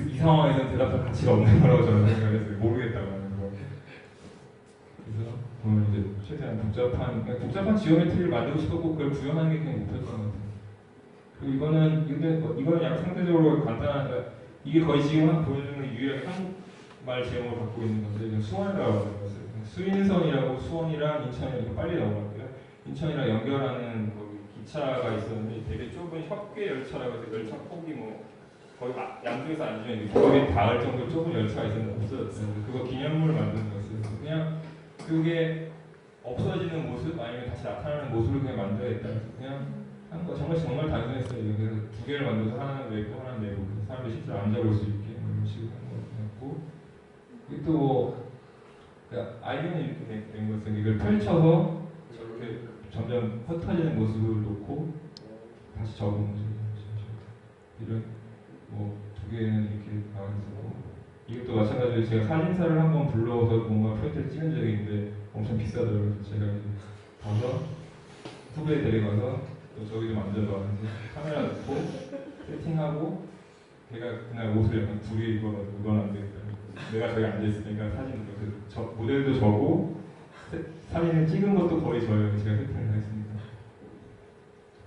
이 상황에서는 대답할 가치가 없는 거라고 저는 생각했어요. 모르겠다고 하는 거. 그래서 보면 이제 최대한 복잡한 지오메트리를 만들고 싶었고 그걸 구현하는 게 그냥 목표였던 것 같아요. 그리고 이거는 약간 상대적으로 간단한 이게 거의 지금 보여주는 유일하게 한국말 제목을 갖고 있는 건데 수원이라고 하는 것을 수인선이라고 수원이랑 인천이 이렇게 빨리 넘어갈게요. 인천이랑 연결하는 거기 기차가 있었는데 되게 좁은 협계 열차라고 해서 열차 폭이 뭐 거의 양쪽에서 앉으면 거기에 닿을 정도로 좁은 열차가 있었는데 없어졌어요. 그거 기념물을 만드는 거였어요. 그냥 그게 없어지는 모습 아니면 다시 나타나는 모습을 그냥 만들어야겠다. 그냥 한 거 정말 단순했어요. 그래서 두 개를 만들어서 하나는 내고 하나는 내고 사람들이 실제로 앉아볼 수 있게 이런 식으로 한 거였고 그리고 또 아이디어는 이렇게 된 것은 이걸 펼쳐서 저렇게 점점 흩어지는 모습을 놓고 다시 적은 모습 이런 뭐 두 개는 이렇게 나와 있었고 이것도 마찬가지로 제가 사진사를 한번 불러서 뭔가 프로젝트를 찍은 적이 있는데 엄청 비싸더라고요. 제가 가서 후배 데려가서 또 저기 좀 앉아봐 카메라 놓고 세팅하고 걔가 그날 옷을 약간 둘이 입어가지고 이건 안 되겠다. 내가 저기 앉아있으니까 사진 모델도 저고 사진을 찍은 것도 거의 저예요. 제가 세팅을 다 했습니다.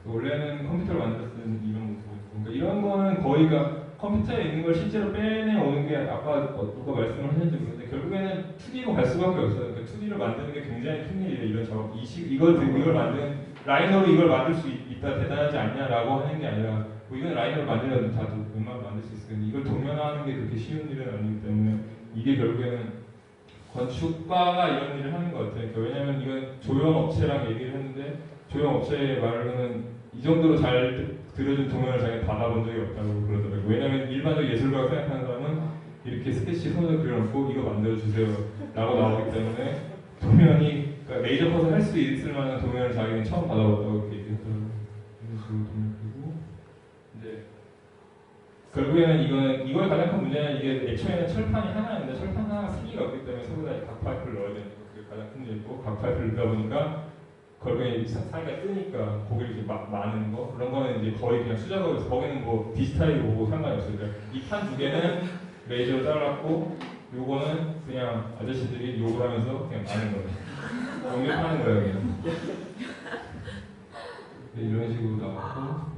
원래는 컴퓨터를 만들었을 때는 이런 모습이었고 그러니까 이런 거는 거의가 컴퓨터에 있는 걸 실제로 빼내오는 게 아까 누가 말씀을 하셨는지 모르겠는데 결국에는 2D로 갈 수밖에 없어요. 그러니까 2D를 만드는 게 굉장히 큰 일이에요. 이런 작업 이걸 만드는 라이너로 이걸 만들 수 있다 대단하지 않냐라고 하는 게 아니라 뭐 이건 라이너를 만들면 다 웬만하면 만들 수 있을 텐데 이걸 도면화하는 게 그렇게 쉬운 일은 아니기 때문에 이게 결국에는 건축가가 이런 일을 하는 것 같아요. 그러니까 왜냐하면 이건 조형업체랑 얘기를 했는데 조형업체의 말로는 이 정도로 잘 그려준 도면을 자기가 받아본 적이 없다고 그러더라고요. 왜냐하면 일반적 예술가가 생각하는 사람은 이렇게 스케치 손으로 그려놓고 이거 만들어주세요 라고 나오기 때문에 도면이 그러니까 메이저 컷을 할 수 있을 만한 도면을 자기는 처음 받아봤다고 이렇게 얘기했더라고요. 이런 식으로 도면 그리고 이제 결국에는 이걸 가장 큰 문제는 이게 애초에는 철판이 하나인데 철판 하나가 세 개가 없기 때문에 서로 다 각 파이프를 넣어야 되는 거 그게 가장 큰 문제고 각 파이프를 넣다 보니까 결국에 사이가 뜨니까 고기를 이렇게 많은 거 그런 거는 이제 거의 그냥 수작업에서 거기는 뭐 디지털이 오고 상관이 없어요. 그러니까 이 판 두 개는 메이저로 잘랐고 요거는 그냥 아저씨들이 욕을 하면서 그냥 마는 거예요. 연결하는 거예요 그냥. 이런 식으로 나왔고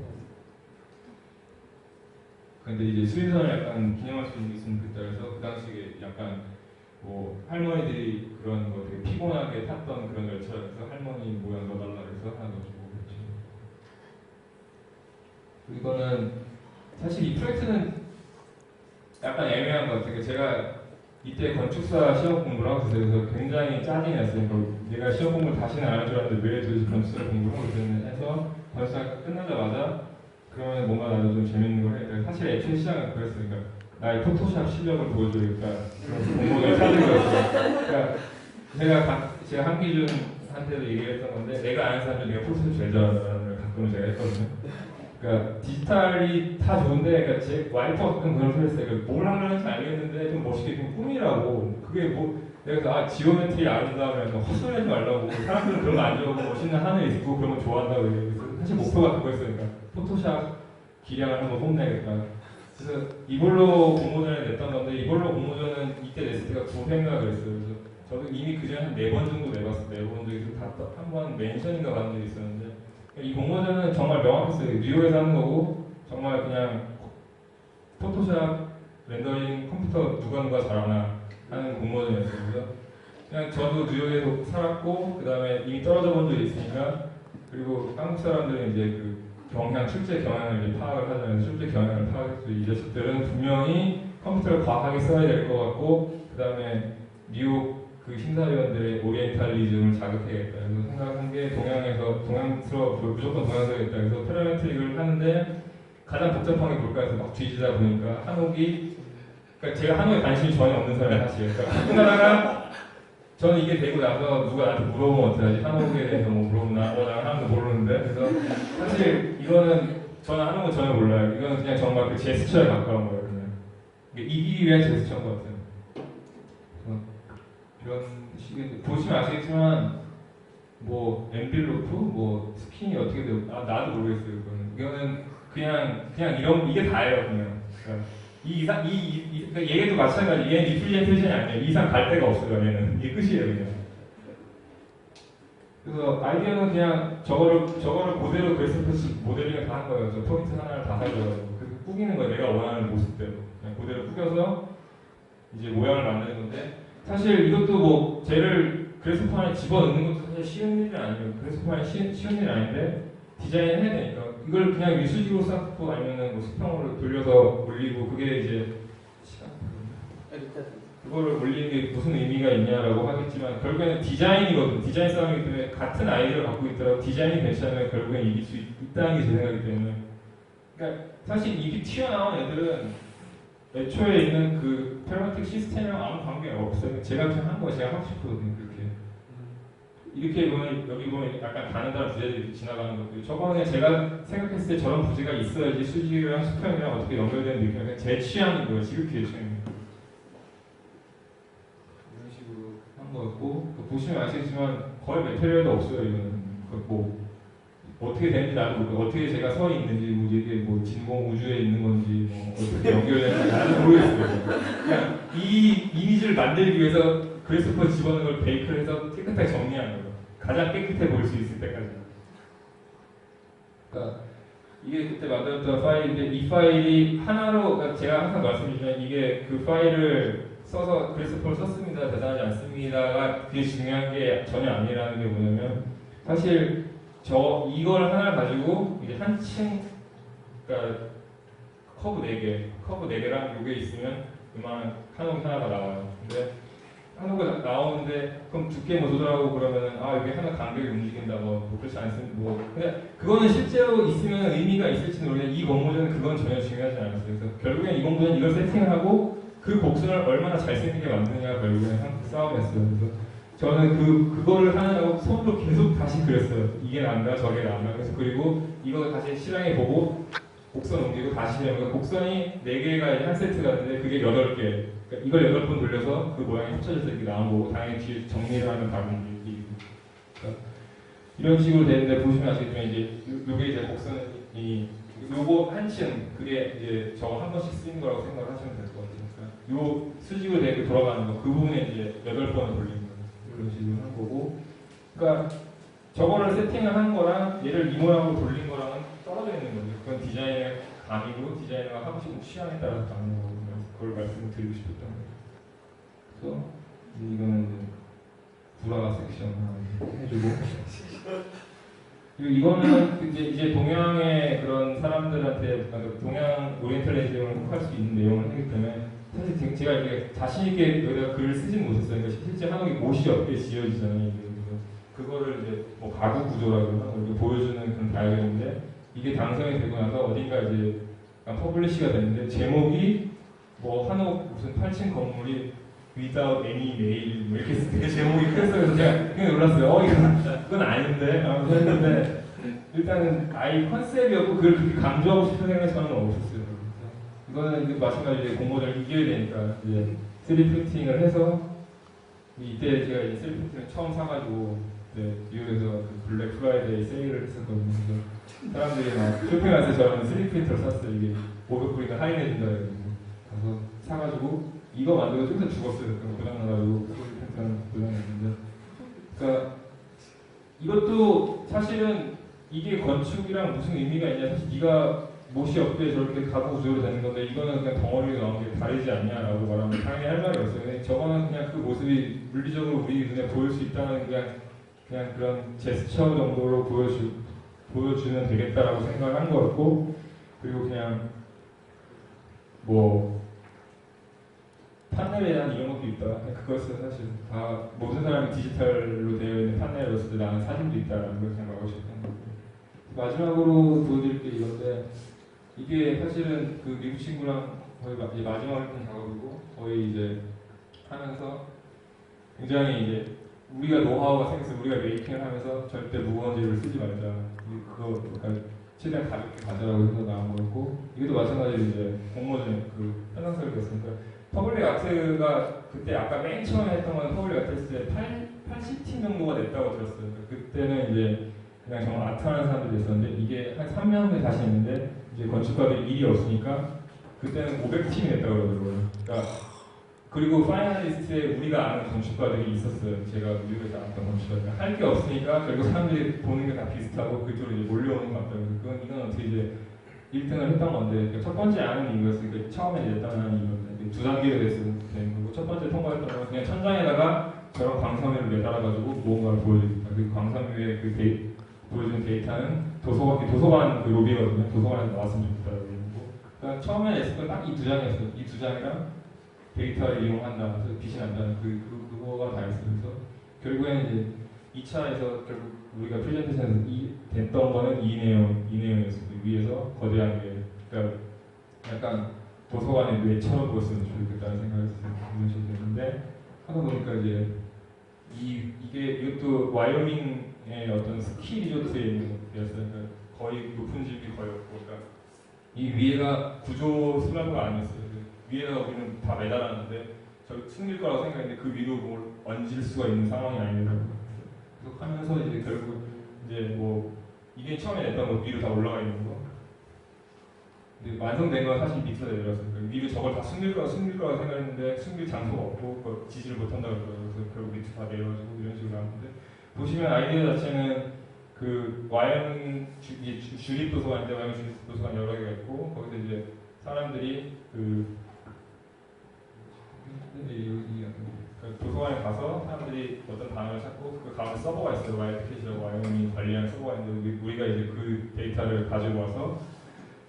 근데 이제 수인선을 약간 기념할 수 있는 게 있으면 좋겠다 해서 그 당시에 약간 뭐 할머니들이 그런 거 되게 피곤하게 탔던 그런 열차에서 할머니 모양 넣어달라 해서 하나 넣어주고 그렇죠. 이거는 사실 이 프로젝트는 약간 애매한 것 같아요. 제가 이때 건축사 시험 공부를 하고 있어요. 그래서 굉장히 짜증이 났어요. 내가 시험 공부를 다시는 안 할 줄 알았는데 왜 도대체 건축사 공부를 하고 있었는지 해서 건축사 끝나자마자 그러면 뭔가 나도 좀 재밌는 걸 해. 사실 애초에 시작은 그랬어요. 그러니까 나의 포토샵 실력을 보여줘야겠다. 그런 공부를 찾은 거였어요. 그러니까 제가 한기준한테도 얘기했던 건데 내가 아는 사람들 내가 포토샵 제일 잘한다는 걸 가끔은 제가 했거든요. 그러니까 디지털이 다 좋은데 그러니까 제 와이프가 가끔 그런 소리 했어요. 그러니까 뭘 하는지 알겠는데 좀 멋있게 좀 꾸미라고. 그게 뭐 내가 지오메트리 아름다우면 헛소리 하지 말라고. 사람들은 그런 거 안 좋아하고 멋있는 하늘 있고 그런 거 좋아한다고 얘기해서 사실 목표가 그거였어요. 그러니까 포토샵 기량을 한번 뽐내야겠다. 그래서 이걸로 공모전에 냈던 건데 이걸로 공모전은 이때 냈을 때가 9회인가 그랬어요. 그래서 저도 이미 그전에 한 4번 정도 내봤어요. 4번 적이 한번 멘션인가 받은 적이 있었는데 이 공모전은 정말 명확했어요. 뉴욕에서 하는 거고 정말 그냥 포토샵 렌더링 컴퓨터 누가 잘하나 하는 공모전이었어요. 그래서 그냥 저도 뉴욕에서 살았고 그 다음에 이미 떨어져 본 적이 있으니까 그리고 한국 사람들은 이제 그 실제 경향을 이제 파악을 하자면 실제 경향을 파악해서 이 자식들은 분명히 컴퓨터를 과하게 써야 될 것 같고 그 다음에 뉴욕 그 심사위원들의 오리엔탈리즘을 자극해야겠다. 그래서 생각한 게 무조건 동양스러워야겠다. 그래서 패러메트릭을 하는데 가장 복잡한 게 뭘까 해서 막 뒤지다 보니까 한옥이 그러니까 제가 한옥에 관심이 전혀 없는 사람이 사실 그러니까 하다가 저는 이게 되고 나서 누가 나한테 물어보면 어떡하지? 한옥에 대해서 뭐 물어보면 나는 한옥도 모르는데 그래서 사실 이거는 저는 한옥은 전혀 몰라요. 이거는 그냥 정말 그 제스처에 가까운 거예요. 그냥 이기기 위한 제스처인 것 같아요. 이런 식의 보시면 아시겠지만 뭐 엔빌로프, 뭐 스킨이 어떻게 돼요? 나도 모르겠어요. 이거는 그냥 이게 다예요. 그냥 그러니까 얘도 마찬가지. 얘는 리플리엔테이션이 아니에요. 이 이상 갈 데가 없어요. 얘는 이게 끝이에요. 그냥. 그래서 아이디어는 그냥 저거를 그대로 그래스퍼스 모델링을 다 한 거예요. 저 포인트 하나를 다 살려가지고 그래서 꾸기는 거예요. 내가 원하는 모습대로 그냥 그대로 꾸겨서 이제 모양을 만드는 건데 사실 이것도 뭐 쟤를 그래스퍼 안에 집어넣는 것도 사실 쉬운 일이 아니에요. 그래스퍼 안에 쉬운 일이 아닌데 디자인을 해야 되니까 이걸 그냥 유수지로 쌓고 아니면은 뭐 수평으로 돌려서 올리고 그게 이제 그거를 올리는 게 무슨 의미가 있냐라고 하겠지만 결국에는 디자인이거든. 디자인 싸움이기 때문에 같은 아이디어를 갖고 있더라도 디자인이 괜찮으면 결국엔 이길 수 있다는 게 제 생각이기 때문에 그러니까 사실 이게 튀어나온 애들은 애초에 있는 그 패러메틱 시스템이랑 아무 관계가 없어요. 제가 그냥 한 거 제가 하고 싶거든요. 이렇게 보면 여기 보면 약간 다른 부재들이 지나가는 것도 저거는 제가 생각했을 때 저런 부재가 있어야지 수직이랑 수평이랑 어떻게 연결되는 느낌이 그냥 제 취향인 거예요. 지극히의 취향입니다. 이런 식으로 한 거였고 보시면 아시겠지만 거의 메테리얼도 없어요. 이거는 뭐 어떻게 되는지 나도 모르고 어떻게 제가 서 있는지 뭐 이게 뭐 진공 우주에 있는 건지 뭐 어떻게 연결되는지 나는 모르겠어요. 그냥 이 이미지를 만들기 위해서 그래스퍼 집어넣은 걸 베이크를 해서 깨끗하게 정리한 거예요. 가장 깨끗해 보일 수 있을 때까지. 그러니까 이게 그때 만들었던 파일인데 이 파일이 하나로 그러니까 제가 항상 말씀드리지만 이게 그 파일을 써서 그래스퍼를 썼습니다. 대단하지 않습니다가 그게 중요한 게 전혀 아니라는 게 뭐냐면 사실 이걸 하나 가지고 이제 한 층 그러니까 커브 4개랑 요게 있으면 그만 한옥이 하나가 나와요. 근데 한옥이 나오는데 그럼 두께 뭐 조절하고 그러면은 이게 하나 간격이 움직인다 뭐 그렇지 않습니다. 뭐 근데 그거는 실제로 있으면 의미가 있을지는 모르는데 이 공모전은 그건 전혀 중요하지 않았어요. 그래서 결국엔 이 공모전 이걸 세팅을 하고 그 곡선을 얼마나 잘생기게 만드느냐가 결국엔 한 싸움이었어요. 그래서 저는 그거를 하느라고 손으로 계속 다시 그렸어요. 이게 난다 저게 난다. 그래서 그리고 이거 다시 실행해 보고 곡선 옮기고 다시 해보면 곡선이 4개가 한 세트가 있는데 그게 8개. 그러니까 이걸 8번 돌려서 그 모양이 합쳐져서 이렇게 나온 거고 당연히 뒤에 정리를 하면 다른 그러니까 이런 식으로 되는데 보시면 아시겠지만 이제 요게 이제 곡선이 요거 한층 그게 이제 저거 한 번씩 쓰는 거라고 생각을 하시면 될 것 같아요. 그러니까 요 수직으로 되게 돌아가는 거 그 부분에 이제 8번을 돌리는 거예요. 이런 식으로 한 거고 그러니까 저거를 세팅을 한 거랑 얘를 이 모양으로 돌린 거랑은 떨어져 있는 거죠. 그건 디자인의 감이고 디자이너가 하고 싶은 취향에 따라서 다른 거거든요. 그걸 말씀을 드리고 싶었던 거예요. 그래서 이거는 불화가 섹션 해주고 그리고 이거는 이제 동양의 그런 사람들한테 동양 오리엔탈리즘을 혹할 수 있는 내용을 하기 때문에 사실 제가 이렇게 자신 있게 여기다 글을 쓰지는 못했어요. 그러니까 실제 한옥이 못이 어떻게 지어지잖아요. 그래서 그거를 이제 뭐 가구 구조라고 하고 보여주는 그런 다이어리인데 이게 당선이 되고 나서 어딘가 이제 퍼블리시가 됐는데 제목이 뭐 한옥 무슨 8층 건물이 without any nail 뭐 이렇게 되게 제목이 그랬어요. 그래서 제가 그냥 놀랐어요. 이건 아닌데 아무튼 했는데 일단은 아예 컨셉이었고 그걸 그렇게 강조하고 싶은 생각이 저는 없었어요. 이거는 이제 마찬가지로 공모전을 이겨야 되니까 이제 3D 프린팅을 해서 이때 제가 이 3D 프린팅을 처음 사가지고 뉴욕에서 그 블랙 프라이데이 세일을 했었거든요. 그래서 사람들이 막 쇼핑 가서 저는 3D 프린터를 샀어요. 이게 500불이니까 할인해준다 해가지고 가서 사가지고 이거 만들고 좀 더 죽었어요. 고장나가지고 3D 프린터는 고장났는데 그러니까 이것도 사실은 이게 건축이랑 무슨 의미가 있냐. 사실 네가 못이 없게 저렇게 가구 구조로 되는 건데 이거는 그냥 덩어리로 나온 게 다르지 않냐라고 말하면 당연히 할 말이 없어요. 근데 저거는 그냥 그 모습이 물리적으로 우리 눈에 보일 수 있다는 그냥 그런 제스처 정도로 보여주면 되겠다라고 생각을 한 거였고 그리고 그냥 뭐 판넬에 대한 이런 것도 있다. 그냥 그거였어요. 사실 다 모든 사람이 디지털로 되어 있는 판넬을 봤을 때 나는 사진도 있다라는 걸 생각하고 싶은 거고 마지막으로 보여드릴 게 이건데 이게 사실은 그 미국 친구랑 거의 이제 마지막 했던 작업이고 거의 이제 하면서 굉장히 이제 우리가 노하우가 생겨서 우리가 메이킹을 하면서 절대 무거운 재료를 쓰지 말자. 그거 그러니까 최대한 가볍게 가져라고 해서 나온 거였고 이것도 마찬가지로 이제 공모전 그 현상설이었으니까 퍼블릭 아트가 그때 아까 맨 처음에 했던 건 퍼블릭 아트 했을 때 80팀 정도가 냈다고 들었어요. 그때는 이제 그냥 정말 아트하는 사람들이 있었는데 이게 한 3년 후에 다시 했는데 이제 건축가들이 일이 없으니까 그때는 500팀이 냈다고 그러더라고요. 그러니까 그리고 파이널리스트에 우리가 아는 건축가들이 있었어요. 제가 미국에서 알았던 건축가들. 할 게 없으니까 결국 사람들이 보는 게 다 비슷하고 그쪽으로 이제 몰려오는 것 같더라고요. 이건 어떻게 이제 1등을 했던 건데 첫 번째 아는 이유였어요. 그러니까 처음에 냈다는 이유였는데 두 단계로 됐으면 되는 거고 첫 번째 통과했던 건 그냥 천장에다가 저런 광섬유를 매달아가지고 무언가를 보여줍니다. 그 광섬유의 그 보여준 데이터는 도서관 그 로비거든요. 도서관에서 나왔으면 좋겠다고 얘기고 그러니까 처음에 냈을 건 딱 이 두 장이었어요. 이 두 장이랑 데이터를 이용한다. 그래서 빛이 난다는 그거가 다였어요. 그래서 결국에는 이제 2차에서 결국 우리가 프레젠테이션에서 됐던 거는 이 내용이었습니다. 위에서 거대한 게 그러니까 약간 도서관의 뇌처럼 보였으면 좋겠다는 생각을 했어요. 이런 식으로 됐는데 하다 보니까 이제 이것도 와이오밍의 어떤 스키 리조트에 있는 것이었어요. 그러니까 거의 높은 집이 거의 없고 그러니까 이 위에가 구조 슬라브가 아니었어요. 위에다가 우리는 다 매달았는데 저 숨길 거라고 생각했는데 그 위로 뭘 얹을 수가 있는 상황이 아니더라고요. 계속 하면서 이제 결국 이제 뭐 이게 처음에 냈던 거 위로 다 올라가 있는 거. 근데 완성된 건 사실 밑으로 내려왔어요. 위로 저걸 다 숨길 거라고 생각했는데 숨길 장소가 없고 그걸 지지를 못한다고 그러더라고요. 그래서 결국 밑으로 다 내려가지고 이런 식으로 하는데 보시면 아이디어 자체는 그 와이어밍 주립 도서관인데 와이어밍 주립 도서관 여러 개가 있고 거기서 이제 사람들이 도서관에 가서 사람들이 어떤 단어를 찾고 그 다음에 서버가 있어요. 와이어티켓이라고 와이어밍이 관리하는 서버가 있는데 우리가 이제 그 데이터를 가지고 와서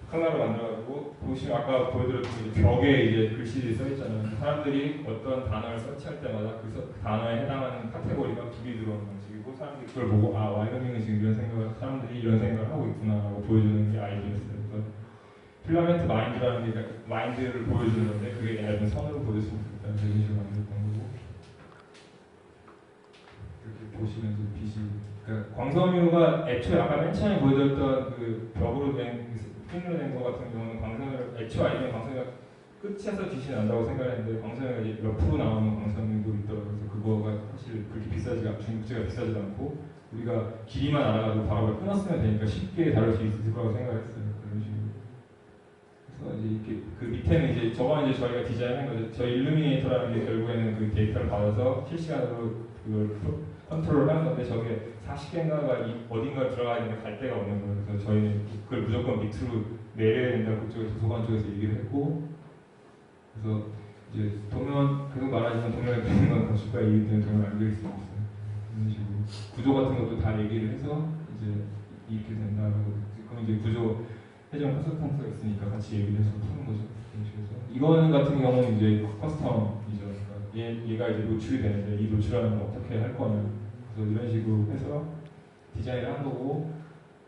하나를 만들어가지고 보시면 아까 보여드렸던 벽에 이제 글씨들이 써있잖아요. 사람들이 어떤 단어를 서치할 때마다 그 단어에 해당하는 카테고리가 둘이 들어오는 방식이고 사람들이 그걸 보고 아 와이어밍은 지금 이런 생각을 사람들이 이런 생각을 하고 있구나라고 보여주는 게 아이디어였어요. 그래서 필라멘트 마인드라는 게 마인드를 보여주는 건데 그게 얇은 선으로 보여줬으면 좋겠다는 이런 식으로 만들었던 거고 이렇게 보시면 빛이 그러니까 광섬유가 애초에 아까 맨 처음에 보여드렸던 그 벽으로 된 핀으로 된 거 같은 경우는 광섬유 애초 아니면 광섬유가 끝에서 빛이 난다고 생각했는데 광섬유가 이제 몇 프로 나오는 광섬유도 있더라고요. 그래서 그거가 사실 그렇게 중국제가 비싸지도 않고 우리가 길이만 알아가지고 바로 끊었으면 되니까 쉽게 다룰 수 있을 거라고 생각했어요. 그런 식으로. 그래서 이제 이렇게 그 밑에는 이제 저건 이제 저희가 디자인한 거죠. 저희 일루미네이터라는 게 결국에는 그 데이터를 받아서 실시간으로 그걸 컨트롤을 하는 건데 저게 40개인가가 어딘가 들어가야 되는데 갈 데가 없는 거예요. 그래서 저희는 그걸 무조건 밑으로 내려야 된다고 그쪽에 도서관 쪽에서 얘기를 했고 그래서 이제 도면 계속 말하지만 도면에 보는 건 건축가의 이유 때문에 도면 안 그릴 수 있어요. 이런 식으로 구조 같은 것도 다 얘기를 해서 이제 이렇게 된다라고 그럼 이제 구조 회전 컨설턴트가 있으니까 같이 얘기를 해서 푸는 거죠. 이건 같은 경우는 이제 커스텀이죠. 그러니까 얘가 이제 노출이 되는데 이 노출하는 걸 어떻게 할 거냐. 그래서 이런 식으로 해서 디자인을 한 거고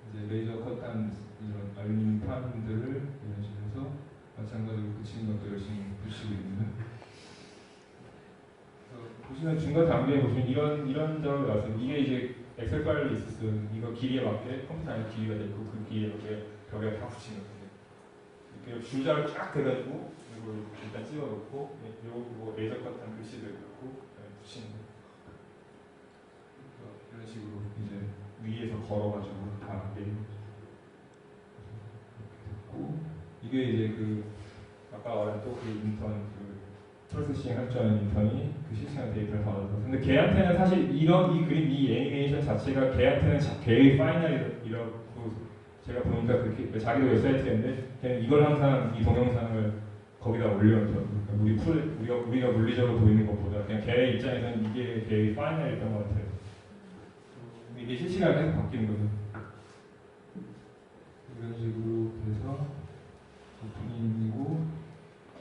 이제 레이저 컷한 이런 알루미늄 판들을 이런 식으로 해서 마찬가지로 붙이는 것도 열심히 붙이고 있는. 보시면 중간 단계에 보시면 이런 점을 나왔어요. 이게 이제 엑셀 파일이 있었어요. 이거 길이에 맞게 컴퓨터 안에 길이가 돼 있고 그 길이에 맞게 벽에 다 붙이는 거예요. 이렇게 줄자를 쫙 대가지고 이걸 일단 찍어놓고 요 레이저 컷한 글씨도 있고 붙이는 거예요. 이런 식으로 이제 위에서 걸어가지고 다 내리는 거죠. 이게 이제 그 아까 말한 또 그 인턴 그 프로세싱 할 줄 아는 인턴이 그 실시간 데이터를 받아서 근데 걔한테는 사실 이런 이 그림 이 애니메이션 자체가 걔한테는 걔의 파이널이라고 제가 보니까 그렇게 자기도 웹사이트였는데 걔는 이걸 항상 이 동영상을 거기다 올려놓더라고요. 그러니까 우리가 물리적으로 보이는 것보다 그냥 걔의 입장에서는 이게 걔의 파이널이었던 것 같아요. 이게 실시간으로 계속 바뀌는 거죠. 이런 식으로 해서 오프닝이고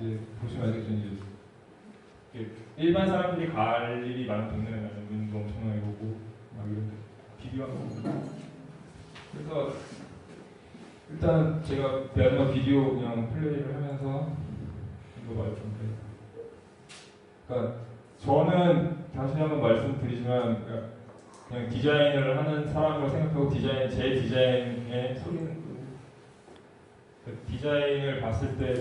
이제 보시면 알겠죠. 이제 일반 사람들이 갈 일이 많은 동네에 가면 눈도 엄청나게 보고 막 이런 비디오하고 그래서 일단 제가 마지막 비디오 그냥 플레이를 하면서 이거 말씀드려요. 그러니까 저는 다시 한번 말씀드리지만 그냥 디자인을 하는 사람을 생각하고 제 디자인의 소리는 디자인을 봤을 때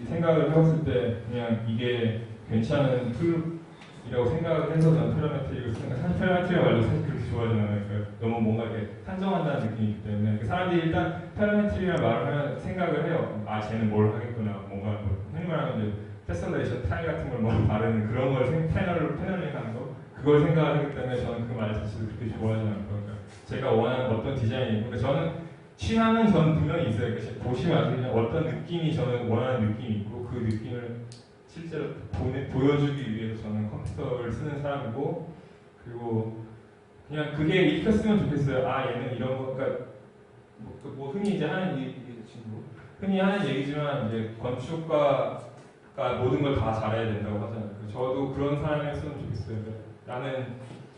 생각을 해봤을 때 그냥 이게 괜찮은 툴이라고 생각을 해서 저는 페라메트릭을 쓰는 사실 페라메트릭 말도 사실 그렇게 좋아하지 않아요. 그러니까 너무 뭔가 이렇게 한정한다는 느낌이기 때문에 사람들이 일단 페라메트릭이라는 말을 하면 생각을 해요. 아 쟤는 뭘 하겠구나 뭔가 흔히 말하면 이제 테슬레이션 타일 같은 걸 뭐 바르는 그런 걸 패널링 하는 거 그걸 생각을 하기 때문에 저는 그 말 자체를 그렇게 좋아하지 않아요. 그러니까 제가 원하는 어떤 디자인이고 그러니까 저는 취향은 저는 분명히 있어요. 그러니까 보시면 아시겠지만 어떤 느낌이 저는 원하는 느낌이 있고 그 느낌을 실제로 보여주기 위해서 저는 컴퓨터를 쓰는 사람이고 그리고 그냥 그게 익혔으면 좋겠어요. 아 얘는 이런 거 그러니까 뭐 흔히 이제 하는 흔히 하는 얘기지만 이제 건축가가 모든 걸 다 잘해야 된다고 하잖아요. 저도 그런 사람이었으면 좋겠어요. 나는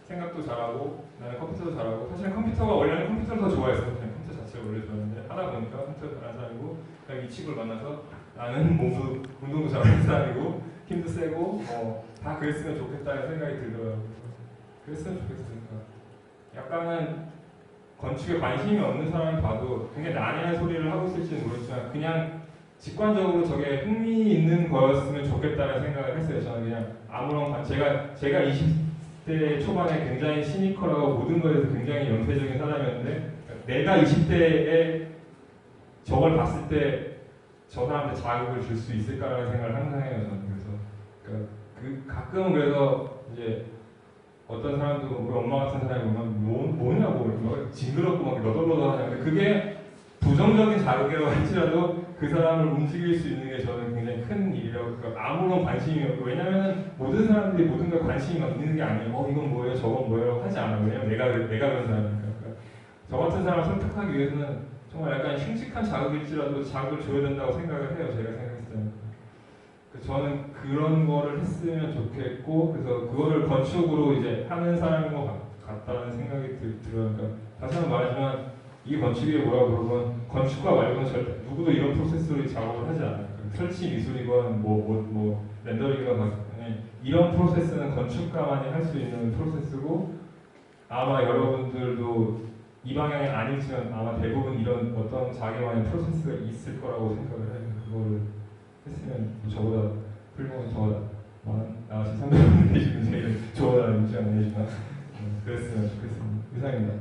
생각도 잘하고 나는 컴퓨터도 잘하고 사실은 컴퓨터가 원래는 컴퓨터를 더 좋아했어요. 그냥 컴퓨터 자체를 원래 좋아했는데 하다 보니까 컴퓨터 잘하는 사람이고 그냥 이 친구를 만나서 나는 운동도 잘하는 사람이고 힘도 세고 다 그랬으면 좋겠다는 생각이 들더라고요. 그랬으면 좋겠으니까 약간은 건축에 관심이 없는 사람이 봐도 굉장히 난해한 소리를 하고 있을지는 모르겠지만 그냥 직관적으로 저게 흥미 있는 거였으면 좋겠다는 생각을 했어요. 저는 그냥 아무런 제가 20대 초반에 굉장히 시니컬하고 모든 거에서 굉장히 연쇄적인 사람이었는데 내가 20대에 저걸 봤을 때 저 사람한테 자극을 줄 수 있을까라는 생각을 항상 해요. 저는 그래서 가끔은 그래서 이제 어떤 사람도 우리 엄마 같은 사람이 보면 뭐냐고 막 징그럽고 막 너덜너덜하냐. 그게 부정적인 자극이라고 할지라도 그 사람을 움직일 수 있는 게 저는 굉장히 큰 일이라고. 그러니까 아무런 관심이 없고 왜냐면은 모든 사람들이 모든 걸 관심이 있는 게 아니에요. 이건 뭐예요, 저건 뭐예요 하지 않아요. 왜냐면 내가 그런 사람이니까. 그러니까 저 같은 사람을 설득하기 위해서는 정말 약간 흉측한 자극일지라도 자극을 줘야 된다고 생각을 해요. 제가 생각했을 때는. 저는 그런 거를 했으면 좋겠고 그래서 그거를 건축으로 이제 하는 사람인 것 같다는 생각이 들어요. 그러니까 다시 한번 말하지만 이게 건축이 뭐라고 그러면 건축가 말고는 절대 누구도 이런 프로세스로 작업을 하지 않아요. 설치 미술이건 렌더링이건 이런 프로세스는 건축가만이 할 수 있는 프로세스고 아마 여러분들도 이 방향이 아닐지만 아마 대부분 이런 어떤 자기만의 프로세스가 있을 거라고 생각을 해요. 그거를 했으면 저보다 훌륭한 더 나으신 선배님들이 지금 제일 좋아하는 문제가 아니지만 그랬으면 좋겠습니다. 이상입니다.